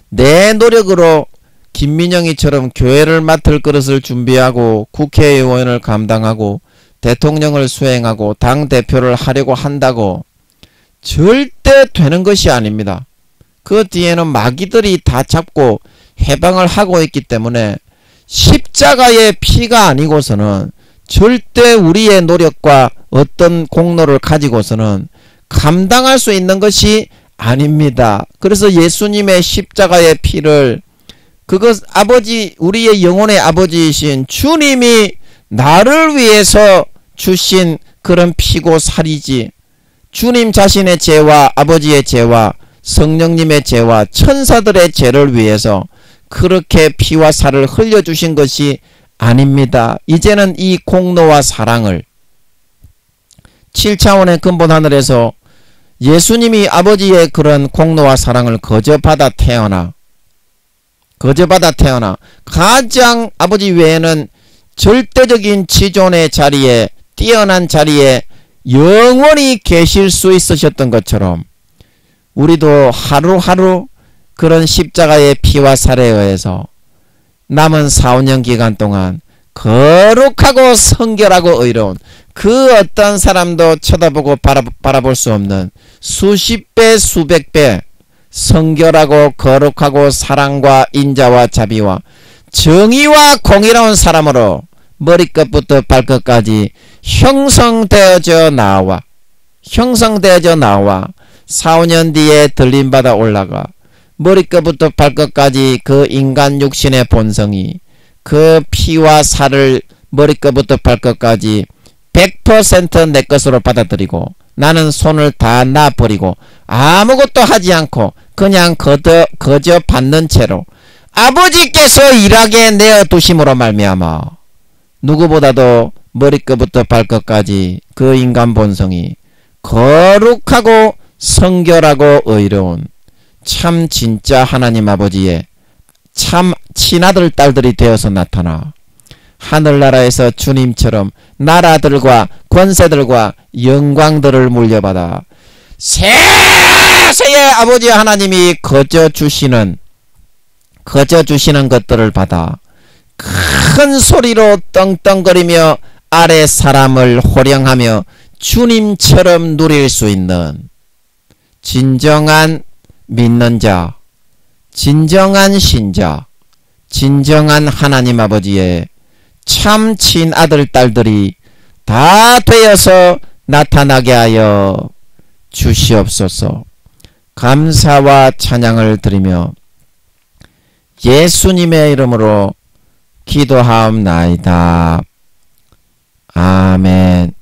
내 노력으로 김민영이처럼 교회를 맡을 그릇을 준비하고 국회의원을 감당하고 대통령을 수행하고 당대표를 하려고 한다고 절대 되는 것이 아닙니다. 그 뒤에는 마귀들이 다 잡고 해방을 하고 있기 때문에 십자가의 피가 아니고서는 절대 우리의 노력과 어떤 공로를 가지고서는 감당할 수 있는 것이 아닙니다. 그래서 예수님의 십자가의 피를 그것 아버지 우리의 영혼의 아버지이신 주님이 나를 위해서 주신 그런 피고 살이지 주님 자신의 죄와 아버지의 죄와 성령님의 죄와 천사들의 죄를 위해서 그렇게 피와 살을 흘려주신 것이 아닙니다. 이제는 이 공로와 사랑을 7차원의 근본 하늘에서 예수님이 아버지의 그런 공로와 사랑을 거저받아 태어나 가장 아버지 외에는 절대적인 지존의 자리에 뛰어난 자리에 영원히 계실 수 있으셨던 것처럼 우리도 하루하루 그런 십자가의 피와 살에 의해서 남은 4, 5년 기간 동안 거룩하고 성결하고 의로운 그 어떤 사람도 쳐다보고 바라볼 수 없는 수십 배 수백 배 성결하고 거룩하고 사랑과 인자와 자비와 정의와 공의로운 사람으로 머리끝부터 발끝까지 형성되어져 나와 4, 5년 뒤에 들림받아 올라가 머리끝부터 발끝까지 그 인간 육신의 본성이 그 피와 살을 머리끝부터 발끝까지 100% 내 것으로 받아들이고 나는 손을 다 놔버리고 아무것도 하지 않고 그냥 거저 받는 채로 아버지께서 일하게 내어두심으로 말미암아 누구보다도 머리끝부터 발끝까지 그 인간 본성이 거룩하고 성결하고 의로운 참 진짜 하나님 아버지의 참 친아들 딸들이 되어서 나타나 하늘나라에서 주님처럼 나라들과 권세들과 영광들을 물려받아 세세의 아버지 하나님이 거저 주시는 것들을 받아 큰 소리로 떵떵거리며 아래 사람을 호령하며 주님처럼 누릴 수 있는 진정한 믿는 자, 진정한 신자, 진정한 하나님 아버지의 참 친아들 딸들이 다 되어서 나타나게 하여 주시옵소서. 감사와 찬양을 드리며 예수님의 이름으로 기도하옵나이다. 아멘.